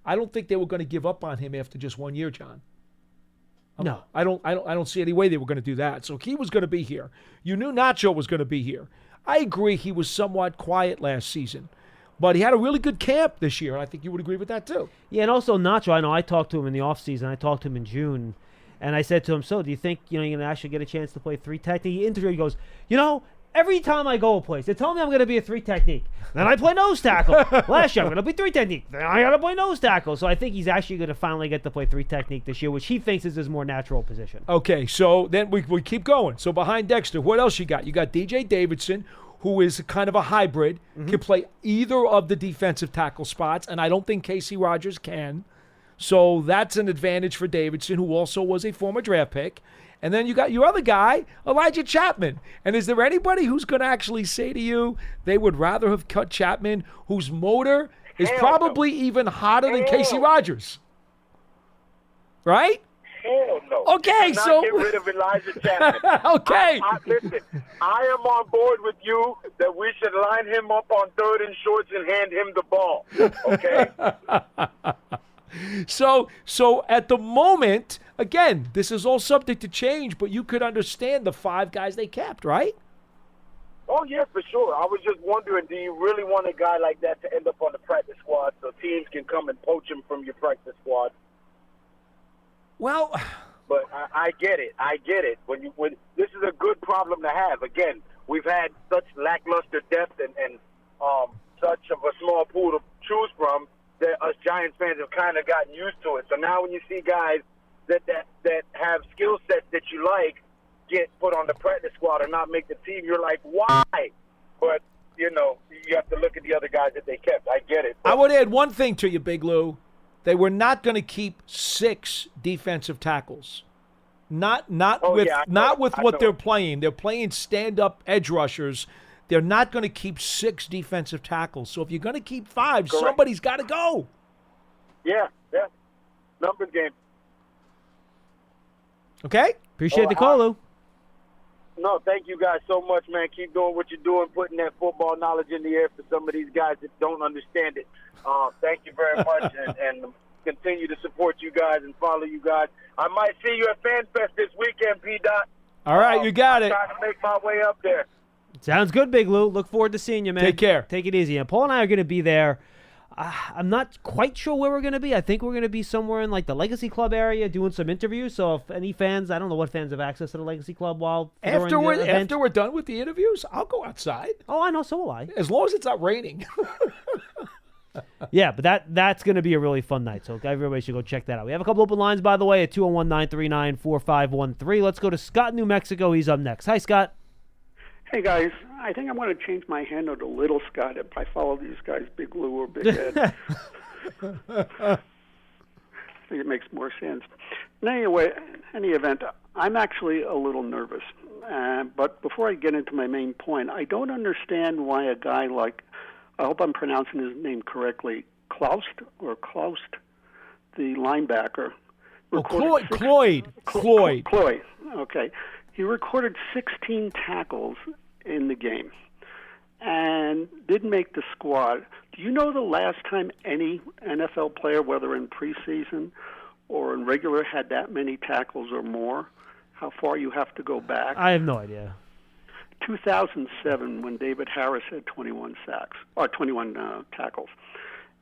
G: I don't think they were going to give up on him after just 1 year, John.
F: No.
G: I don't see any way they were going to do that. So he was going to be here. You knew Nacho was going to be here. I agree he was somewhat quiet last season. But he had a really good camp this year, and I think you would agree with that too.
F: Yeah, and also Nacho, I know I talked to him in the offseason. I talked to him in June, and I said to him, so do you think you're going to actually get a chance to play 3 technique? He interviewed, he goes, every time I go a place, they tell me I'm going to be a 3 technique. Then I play nose tackle. Last year I'm going to be 3 technique. Then I got to play nose tackle. So I think he's actually going to finally get to play 3 technique this year, which he thinks is his more natural position.
G: Okay, so then we keep going. So behind Dexter, what else you got? You got DJ Davidson, who is kind of a hybrid, can play either of the defensive tackle spots, and I don't think Casey Rogers can. So that's an advantage for Davidson, who also was a former draft pick. And then you got your other guy, Elijah Chapman. And is there anybody who's going to actually say to you they would rather have cut Chapman, whose motor is probably even hotter than Casey Rogers? Right?
J: Hell no.
G: Okay,
J: so get rid of Elijah Chapman.
G: Okay.
J: Listen, I am on board with you that we should line him up on 3rd and shorts and hand him the ball. Okay.
G: So at the moment, again, this is all subject to change, but you could understand the 5 guys they kept, right?
J: Oh, yeah, for sure. I was just wondering, do you really want a guy like that to end up on the practice squad so teams can come and poach him from your practice squad?
G: Well,
J: but I get it. I get it. When this is a good problem to have. Again, we've had such lackluster depth and such of a small pool to choose from that us Giants fans have kind of gotten used to it. So now when you see guys that have skill sets that you like get put on the practice squad or not make the team, you're like, why? But, you have to look at the other guys that they kept. I get it.
G: I would add one thing to you, Big Lou. They were not going to keep 6 defensive tackles. Not with what they're playing. They're playing stand-up edge rushers. They're not going to keep 6 defensive tackles. So if you're going to keep 5,
J: correct,
G: somebody's got to go.
J: Yeah. Numbers game.
G: Okay?
F: Appreciate the call, Lou.
J: No, thank you guys so much, man. Keep doing what you're doing, putting that football knowledge in the air for some of these guys that don't understand it. Thank you very much, and continue to support you guys and follow you guys. I might see you at FanFest this weekend, P-Dot.
G: All right, you got it.
J: I'm trying to make my way up there.
F: Sounds good, Big Lou. Look forward to seeing you, man.
G: Take care.
F: Take it easy. And Paul and I are going to be there. I'm not quite sure where we're going to be. I think we're going to be somewhere in the Legacy Club area doing some interviews. So if any fans, I don't know what fans have access to the Legacy Club
G: after we're done with the interviews, I'll go outside.
F: Oh, I know. So will I.
G: As long as it's not raining.
F: Yeah, but that's going to be a really fun night. So everybody should go check that out. We have a couple open lines, by the way, at 201-939-4513. Let's go to Scott in New Mexico. He's up next. Hi, Scott.
K: Hey, guys. I think I'm going to change my handle to Little Scott if I follow these guys, Big Lou or Big Ed. I think it makes more sense. Anyway, any event, I'm actually a little nervous. But before I get into my main point, I don't understand why a guy like, I hope I'm pronouncing his name correctly, Klaus, the linebacker.
G: Cloyd.
K: Okay. He recorded 16 tackles in the game and didn't make the squad. Do you know the last time any NFL player, whether in preseason or in regular, had that many tackles or more? How far you have to go back?
F: I have no idea.
K: 2007, when David Harris had 21 tackles.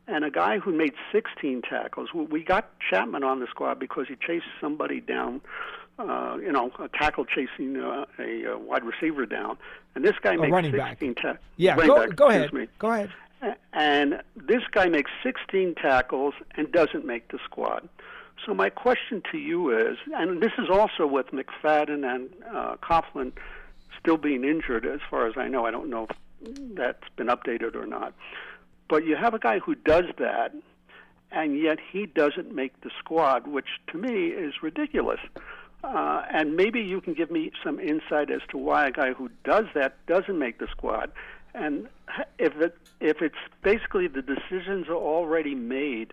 K: And a guy who made 16 tackles, we got Chapman on the squad because he chased somebody down, a tackle chasing a wide receiver down. And this guy makes 16 tackles.
G: Yeah, go ahead. Go ahead.
K: And this guy makes 16 tackles and doesn't make the squad. So my question to you is, and this is also with McFadden and Coughlin still being injured, as far as I know. I don't know if that's been updated or not. But you have a guy who does that, and yet he doesn't make the squad, which to me is ridiculous. And maybe you can give me some insight as to why a guy who does that doesn't make the squad. And if it's basically the decisions are already made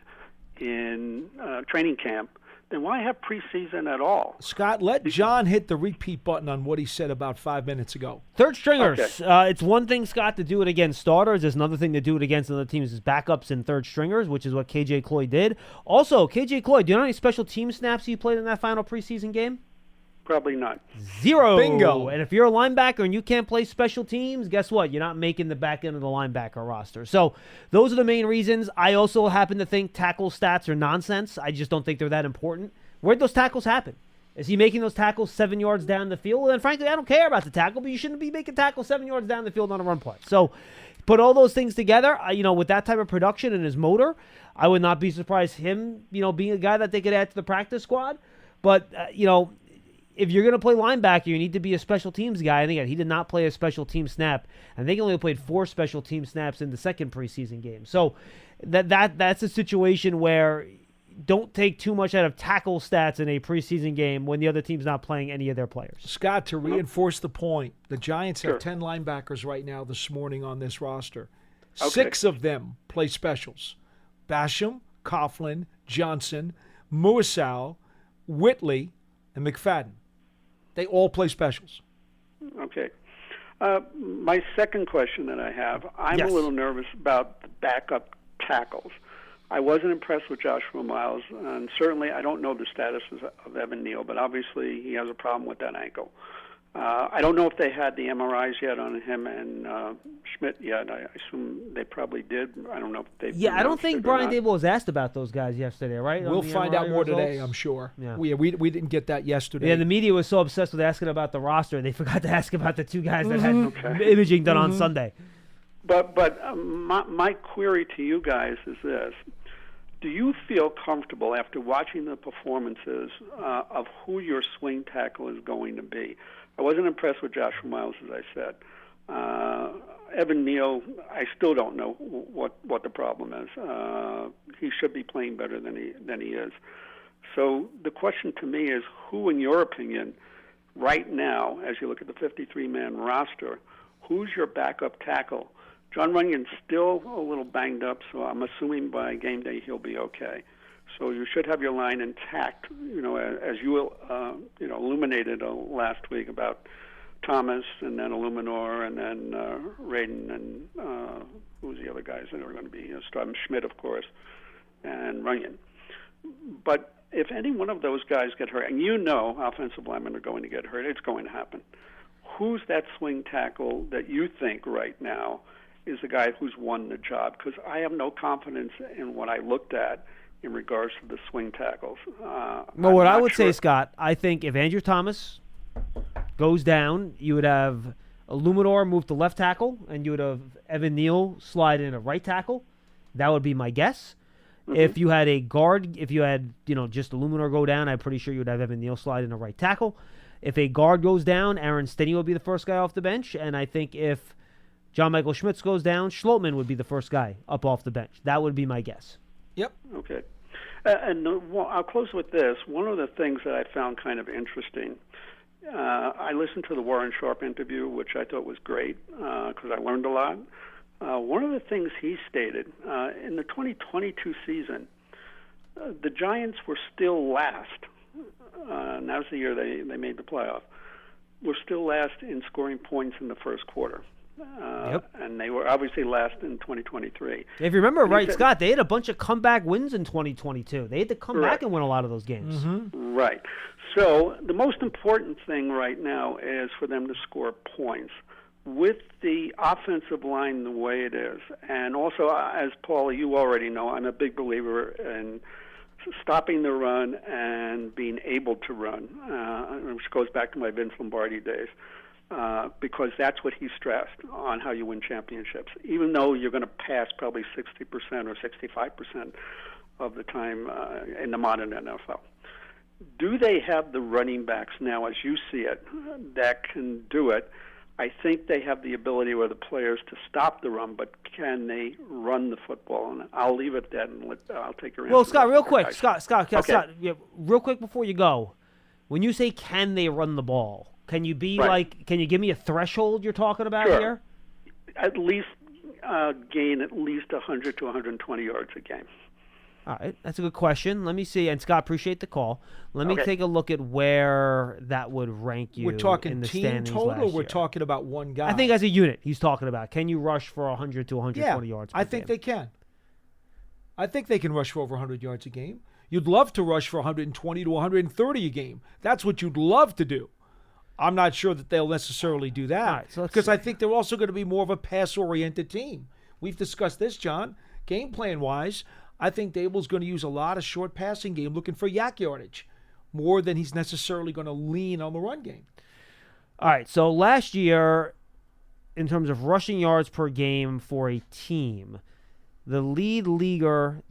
K: in training camp, then why have preseason at all?
G: Scott, let John hit the repeat button on what he said about 5 minutes ago.
F: Third stringers.
K: Okay.
F: It's one thing, Scott, to do it against starters. There's another thing to do it against other teams' backups and third stringers, which is what KJ Cloyd did. Also, KJ Cloyd, do you know how many special team snaps you played in that final preseason game?
K: Probably not.
F: 0.
G: Bingo.
F: And if you're a linebacker and you can't play special teams, guess what? You're not making the back end of the linebacker roster. So those are the main reasons. I also happen to think tackle stats are nonsense. I just don't think they're that important. Where'd those tackles happen? Is he making those tackles 7 yards down the field? Well, then, frankly, I don't care about the tackle, but you shouldn't be making tackles 7 yards down the field on a run play. So put all those things together, with that type of production and his motor, I would not be surprised him, being a guy that they could add to the practice squad. But, if you're going to play linebacker, you need to be a special teams guy. And again, he did not play a special team snap. I think he only played 4 special team snaps in the second preseason game. So that's a situation where don't take too much out of tackle stats in a preseason game when the other team's not playing any of their players.
G: Scott, to reinforce the point, the Giants
K: Sure.
G: have 10 linebackers right now this morning on this roster.
K: Okay.
G: 6 of them play specials. Basham, Coughlin, Johnson, Muasau, Whitley, and McFadden. They all play specials.
K: Okay. My second question that I have, I'm
F: Yes.
K: a little nervous about the backup tackles. I wasn't impressed with Joshua Miles, and certainly I don't know the status of Evan Neal, but obviously he has a problem with that ankle. I don't know if they had the MRIs yet on him and Schmidt yet. I assume they probably did. I don't know if they.
F: Yeah, I don't think Brian Dable was asked about those guys yesterday, right?
G: We'll find out more today, I'm sure.
F: Yeah.
G: We didn't get that yesterday.
F: Yeah, the media was so obsessed with asking about the roster, they forgot to ask about the 2 guys that had imaging done on Sunday.
K: But my query to you guys is this. Do you feel comfortable after watching the performances of who your swing tackle is going to be? I wasn't impressed with Joshua Miles, as I said. Evan Neal, I still don't know what the problem is. He should be playing better than he is. So the question to me is, who, in your opinion, right now, as you look at the 53-man roster, who's your backup tackle? John Runyon's still a little banged up, so I'm assuming by game day he'll be okay. So you should have your line intact, as you illuminated last week about Thomas and then Illuminor and then Radin and who's the other guys that are going to be Schmidt, of course, and Runyon. But if any one of those guys get hurt, and offensive linemen are going to get hurt, it's going to happen. Who's that swing tackle that you think right now is the guy who's won the job? Because I have no confidence in what I looked at in regards to the swing tackles.
F: Well, what I would say, Scott, I think if Andrew Thomas goes down, you would have Illuminor move to left tackle, and you would have Evan Neal slide in a right tackle. That would be my guess. Mm-hmm. If you had a guard, if you had just Illuminor go down, I'm pretty sure you would have Evan Neal slide in a right tackle. If a guard goes down, Aaron Stinney would be the first guy off the bench, and I think if John Michael Schmitz goes down, Schlotman would be the first guy up off the bench. That would be my guess.
G: Yep.
K: Okay. I'll close with this. One of the things that I found kind of interesting, I listened to the Warren Sharp interview, which I thought was great because I learned a lot. One of the things he stated, in the 2022 season, the Giants were still last. And that was the year they made the playoff. Were still last in scoring points in the first quarter. And they were obviously last in 2023.
F: If you remember right, Scott, they had a bunch of comeback wins in 2022. They had to come back and win a lot of those games.
G: Mm-hmm.
K: Right. So the most important thing right now is for them to score points. With the offensive line the way it is, and also, as Paul, you already know, I'm a big believer in stopping the run and being able to run, which goes back to my Vince Lombardi days. Because that's what he stressed on how you win championships. Even though you're going to pass probably 60% or 65% of the time in the modern NFL. Do they have the running backs now, as you see it, that can do it? I think they have the ability with the players to stop the run, but can they run the football? And I'll leave it at that, and I'll take your answer.
F: Well, Scott, real quick.
K: Guys.
F: Scott, real quick before you go. When you say can they run the ball, can you be can you give me a threshold you're talking about here?
K: at least gain at least 100 to 120 yards a game.
F: All right, that's a good question. Let me see. And Scott, appreciate the call. Let me take a look at where that would rank you.
G: We're talking
F: in the
G: team
F: standings
G: total,
F: last
G: or we're
F: year.
G: talking about one guy?
F: I think as a unit, he's talking about. Can you rush for 100 to 120 yards per
G: I think
F: game?
G: they can. I think they can rush for over 100 yards a game. You'd love to rush for 120 to 130 a game. That's what you'd love to do. I'm not sure that they'll necessarily do that because I think they're also going to be more of a pass-oriented team. We've discussed this, John. Game plan-wise, I think Dable's going to use a lot of short passing game looking for yak yardage more than he's necessarily going to lean on the run game.
F: All right, so last year, in terms of rushing yards per game for a team, the league leader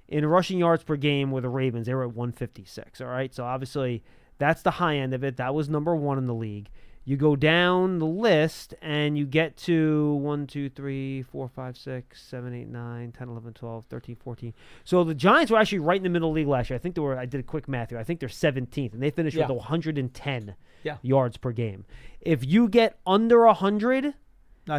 F: in rushing yards per game were the Ravens. They were at 156, all right? So obviously that's the high end of it. That was number one in the league. You go down the list and you get to 1, 2, 3, 4, 5, 6, 7, 8, 9, 10, 11, 12, 13, 14. So the Giants were actually right in the middle of the league last year. I think I did a quick math here. I think they're 17th, and they finished with 110 yards per game. If you get under 100,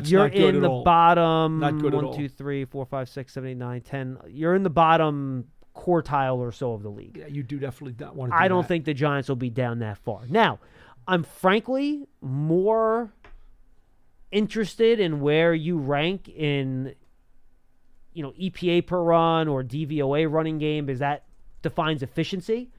F: you're in the bottom.
G: Not good at
F: 1,
G: all.
F: 2, 3, 4, 5, 6, 7, 8, 9, 10. You're in the bottom quartile or so of the league.
G: Yeah, you do definitely not want to do
F: I don't
G: that.
F: think the Giants will be down that far. Now, I'm frankly more interested in where you rank in, EPA per run or DVOA running game, because that defines efficiency.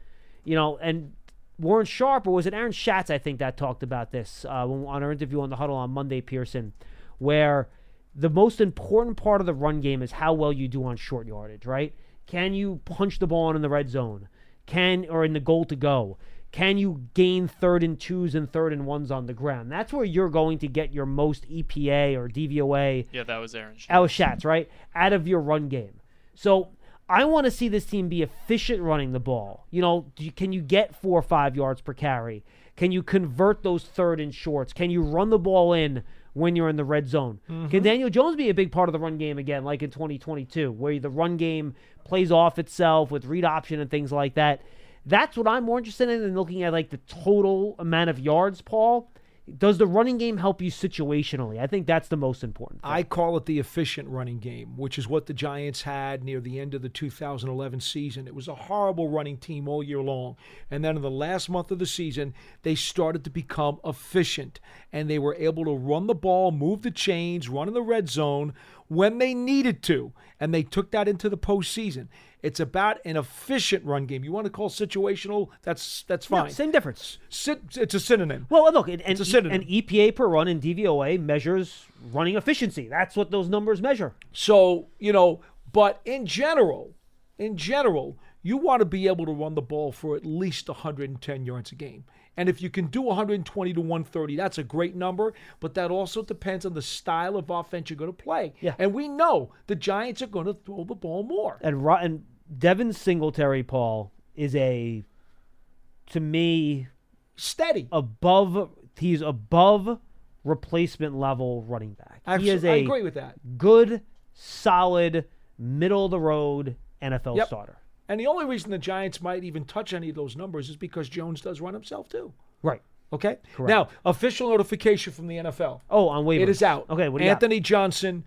F: And Warren Sharp, or was it Aaron Schatz, I think, that talked about this on our interview on the Huddle on Monday, Pearson, where the most important part of the run game is how well you do on short yardage, right? Can you punch the ball in the red zone? Or in the goal to go? Can you gain 3rd and 2s and 3rd and 1s on the ground? That's where you're going to get your most EPA or DVOA.
H: Yeah, that was Aaron Schatz.
F: That was Schatz, right? Out of your run game. So I want to see this team be efficient running the ball. Can you get 4 or 5 yards per carry? Can you convert those 3rd and shorts? Can you run the ball in when you're in the red zone?
G: Mm-hmm.
F: Can Daniel Jones be a big part of the run game again, like in 2022, where the run game plays off itself with read option and things like that? That's what I'm more interested in than looking at like the total amount of yards, Paul. Does the running game help you situationally? I think that's the most important thing.
G: I call it the efficient running game, which is what the Giants had near the end of the 2011 season. It was a horrible running team all year long. And then in the last month of the season, they started to become efficient. And they were able to run the ball, move the chains, run in the red zone when they needed to. And they took that into the postseason. It's about an efficient run game. You want to call situational, that's fine.
F: No, same difference.
G: It's a synonym.
F: Well, look,
G: It's a synonym.
F: an EPA per run in DVOA measures running efficiency. That's what those numbers measure.
G: So, but in general, you want to be able to run the ball for at least 110 yards a game. And if you can do 120 to 130, that's a great number, but that also depends on the style of offense you're going to play.
F: Yeah.
G: And we know the Giants are going to throw the ball more.
F: And Devin Singletary, Paul, is to me,
G: steady.
F: He's above replacement level running back. He is
G: I agree with that.
F: Good, solid, middle of the road NFL starter.
G: And the only reason the Giants might even touch any of those numbers is because Jones does run himself too.
F: Right.
G: Okay?
F: Correct.
G: Now, official notification from the NFL.
F: Oh, on waivers.
G: It is out.
F: Okay, what do you
G: Anthony Johnson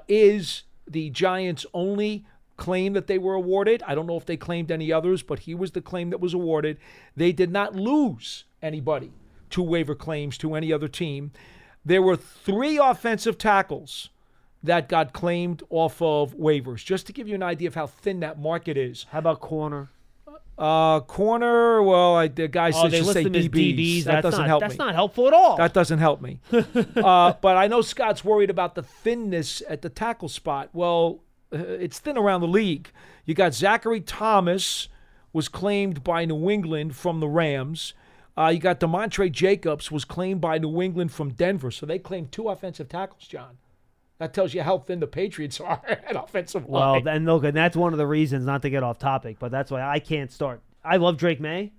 G: is the Giants' only claim that they were awarded. I don't know if they claimed any others, but he was the claim that was awarded. They did not lose anybody to waiver claims to any other team. There were 3 offensive tackles that got claimed off of waivers, just to give you an idea of how thin that market is.
F: How about corner?
G: Corner, well, the guy says
F: they
G: just
F: list
G: say
F: them as
G: DBs. That doesn't help me.
F: That's not helpful at all.
G: That doesn't help me. But I know Scott's worried about the thinness at the tackle spot. Well, it's thin around the league. You got Zachary Thomas was claimed by New England from the Rams. You got DeMontre Jacobs was claimed by New England from Denver. So they claimed 2 offensive tackles, John. That tells you how thin the Patriots are at offensive line.
F: Well, and look, and that's one of the reasons, not to get off topic, but that's why I can't start. I love Drake May.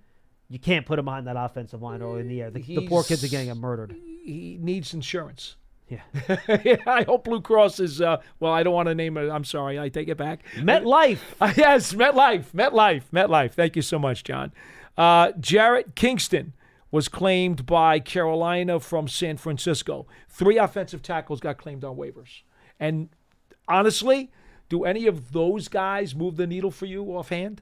F: You can't put him behind that offensive line or in the air. The poor kids are getting murdered.
G: He needs insurance.
F: Yeah.
G: I hope Blue Cross is, well, I don't want to name it. I'm sorry. I take it back.
F: MetLife.
G: Yes, MetLife. Thank you so much, John. Jarrett Kingston was claimed by Carolina from San Francisco. 3 offensive tackles got claimed on waivers. And honestly, do any of those guys move the needle for you offhand?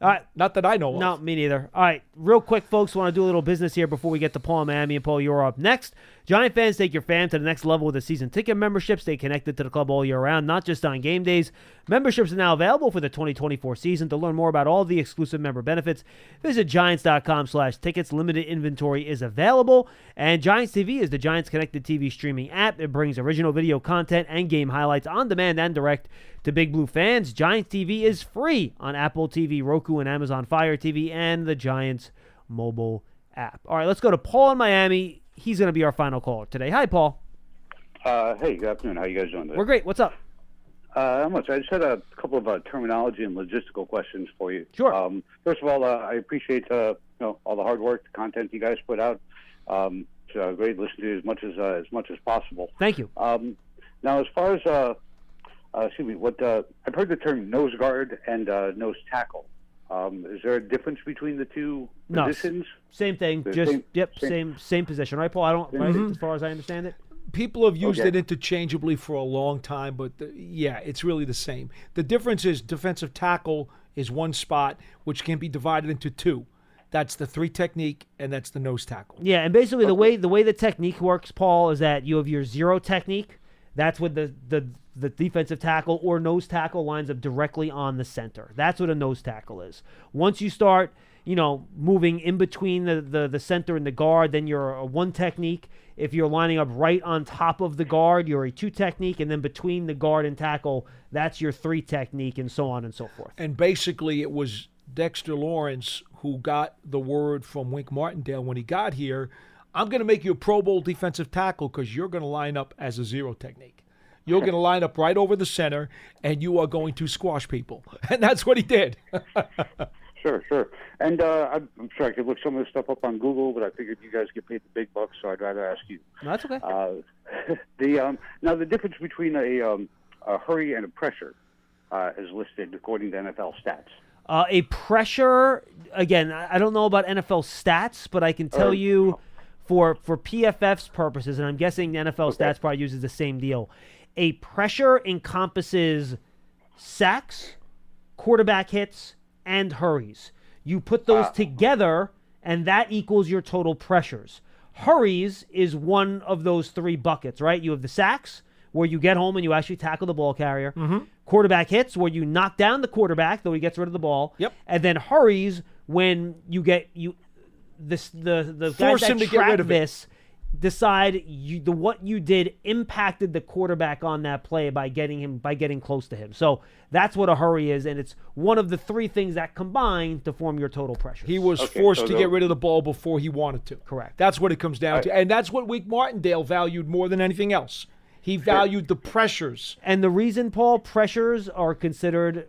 G: Not that I know of.
F: No, me neither. All right, real quick, folks, want to do a little business here before we get to Paul in Miami. And Paul, you're up next. Giant fans, take your fan to the next level with a season ticket membership. Stay connected to the club all year round, not just on game days. Memberships are now available for the 2024 season. To learn more about all the exclusive member benefits, visit Giants.com/tickets. Limited inventory is available. And Giants TV is the Giants connected TV streaming app. It brings original video content and game highlights on demand and direct to Big Blue fans. Giants TV is free on Apple TV, Roku, and Amazon Fire TV, and the Giants mobile app. All right, let's go to Paul in Miami. He's going to be our final caller today. Hi, Paul.
L: Hey, good afternoon. How you guys doing today?
F: We're great. What's up?
L: Not much. I just had a couple of terminology and logistical questions for you.
F: Sure.
L: First of all, I appreciate all the hard work, the content you guys put out. It's great listening to you as much as possible.
F: Thank you.
L: Now, as far as I've heard the term nose guard and nose tackle. Is there a difference between the two positions?
F: Same thing. Same position, right, Paul? I don't. Right, as far as I understand it.
G: People have used it interchangeably for a long time, but it's really the same. The difference is defensive tackle is one spot, which can be divided into 2. That's the 3 technique, and that's the nose tackle.
F: Yeah, and basically the way the technique works, Paul, is that you have your 0 technique. That's what the defensive tackle or nose tackle lines up directly on the center. That's what a nose tackle is. Once you start, moving in between the center and the guard, then you're a 1 technique. If you're lining up right on top of the guard, you're a 2 technique. And then between the guard and tackle, that's your 3 technique, and so on and so forth.
G: And basically it was Dexter Lawrence who got the word from Wink Martindale when he got here, I'm going to make you a Pro Bowl defensive tackle because you're going to line up as a 0 technique. You're going to line up right over the center, and you are going to squash people. And that's what he did.
L: Sure. And I'm sure I could look some of this stuff up on Google, but I figured you guys get paid the big bucks, so I'd rather ask you.
F: No, that's okay.
L: Now, the difference between a hurry and a pressure is listed according to NFL stats.
F: A pressure, again, I don't know about NFL stats, but I can tell you for PFF's purposes, and I'm guessing the NFL stats probably uses the same deal, a pressure encompasses sacks, quarterback hits, and hurries. You put those together, and that equals your total pressures. Hurries is one of those 3 buckets, right? You have the sacks, where you get home and you actually tackle the ball carrier. Quarterback hits, where you knock down the quarterback, though he gets rid of the ball.
G: Yep.
F: And then hurries, when the guys that track this decide what you did impacted the quarterback on that play by getting close to him. So that's what a hurry is, and it's one of the 3 things that combine to form your total pressure.
G: He was forced to get rid of the ball before he wanted to.
F: Correct.
G: That's what it comes down to, and that's what Wink Martindale valued more than anything else. He valued the pressures.
F: And the reason, Paul, pressures are considered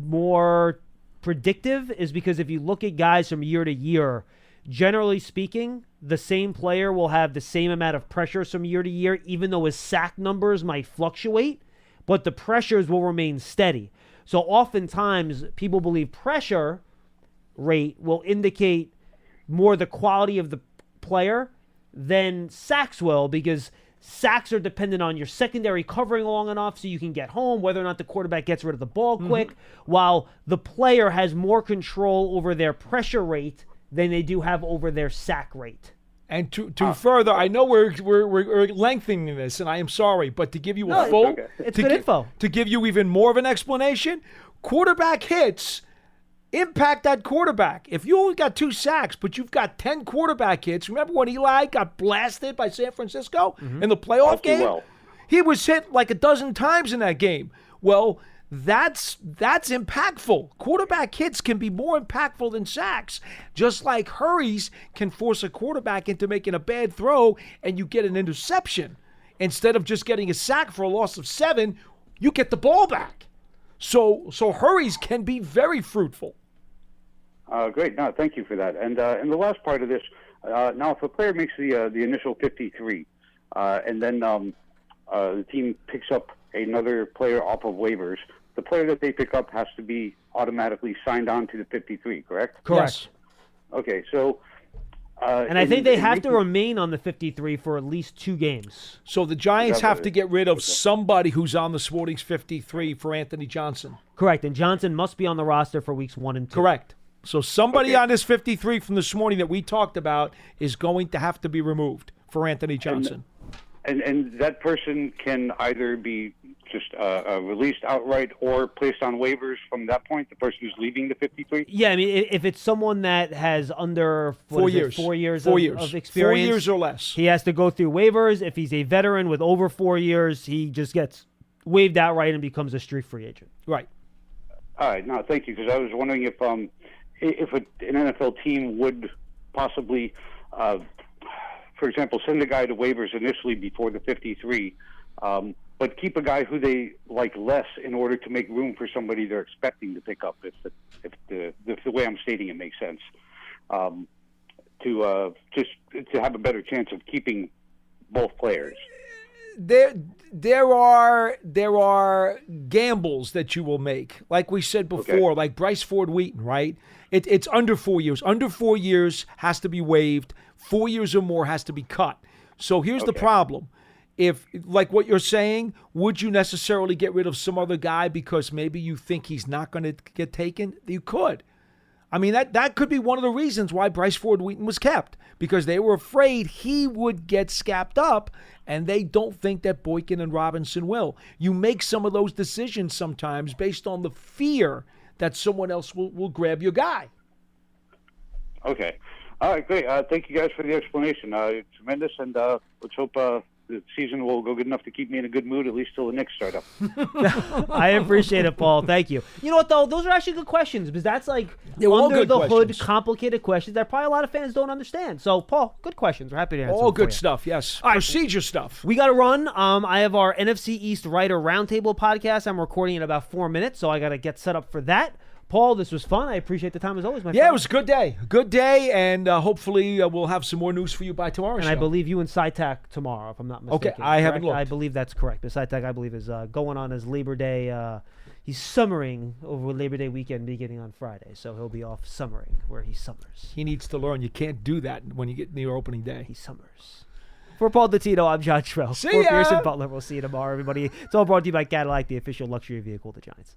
F: more predictive is because if you look at guys from year to year, generally speaking, the same player will have the same amount of pressures from year to year, even though his sack numbers might fluctuate, but the pressures will remain steady. So oftentimes, people believe pressure rate will indicate more the quality of the player than sacks will, because sacks are dependent on your secondary covering long enough so you can get home, whether or not the quarterback gets rid of the ball quick, while the player has more control over their pressure rate than they do have over their sack rate.
G: And to further, I know we're lengthening this, and I am sorry, but to give you
F: it's good info.
G: To give you even more of an explanation, quarterback hits impact that quarterback. If you only got 2 sacks, but you've got 10 quarterback hits, remember when Eli got blasted by San Francisco in the playoff game? He was hit like a dozen times in that game. Well, that's impactful. Quarterback hits can be more impactful than sacks. Just like hurries can force a quarterback into making a bad throw and you get an interception. Instead of just getting a sack for a loss of 7, you get the ball back. So hurries can be very fruitful.
L: Great. No, thank you for that. And the last part of this, now if a player makes the initial 53, and then the team picks up another player off of waivers, the player that they pick up has to be automatically signed on to the 53, correct?
F: Correct.
G: Yes.
L: Okay, so
F: And I think they have to remain on the 53 for at least 2 games.
G: So the Giants have to get rid of somebody who's on the Sporting's 53 for Anthony Johnson.
F: Correct, and Johnson must be on the roster for weeks 1 and 2.
G: Correct. So somebody on this 53 from this morning that we talked about is going to have to be removed for Anthony Johnson.
L: And that person can either be just released outright or placed on waivers from that point, the person who's leaving the 53?
F: Yeah, I mean, if it's someone that has under
G: 4 years.
F: 4 years,
G: 4
F: of,
G: years.
F: of experience.
G: 4 years or less.
F: He has to go through waivers. If he's a veteran with over 4 years, he just gets waived outright and becomes a street free agent.
G: Right.
L: All right. No, thank you, because I was wondering if an NFL team would possibly, for example, send a guy to waivers initially before the 53, but keep a guy who they like less in order to make room for somebody they're expecting to pick up, if the way I'm stating it makes sense, to have a better chance of keeping both players.
G: There are gambles that you will make, like we said before, like Bryce Ford Wheaton, right? It's under 4 years. Under 4 years has to be waived. 4 years or more has to be cut. So here's the problem. If, like what you're saying, would you necessarily get rid of some other guy because maybe you think he's not going to get taken? You could. I mean, that could be one of the reasons why Bryce Ford Wheaton was kept, because they were afraid he would get scapped up, and they don't think that Boykin and Robinson will. You make some of those decisions sometimes based on the fear that someone else will grab your guy.
L: Okay. All right, great. Thank you guys for the explanation. Tremendous, and let's hope the season will go good enough to keep me in a good mood, at least till the Knicks start up.
F: I appreciate it, Paul. Thank you. You know what, though? Those are actually good questions, because that's like under the hood, complicated questions that probably a lot of fans don't understand. So, Paul, good questions. We're happy to answer
G: All
F: them for
G: good
F: you.
G: stuff, yes.
F: All right.
G: Procedure stuff.
F: We got to run. I have our NFC East Writer Roundtable podcast. I'm recording in about 4 minutes, so I got to get set up for that. Paul, this was fun. I appreciate the time as always, my friend.
G: Yeah, it was a good day. Good day, and hopefully we'll have some more news for you by tomorrow.
F: And I believe you and SciTech tomorrow, if I'm not mistaken.
G: Okay, I haven't looked.
F: I believe that's correct. But SciTech, I believe, is going on his Labor Day. He's summering over Labor Day weekend beginning on Friday, so he'll be off summering where he summers.
G: He needs to learn. You can't do that when you get near opening day.
F: He summers. For Paul Dottino, I'm John Schmeelk.
G: See
F: For
G: ya!
F: Pearson Butler, we'll see you tomorrow, everybody. It's all brought to you by Cadillac, the official luxury vehicle of the Giants.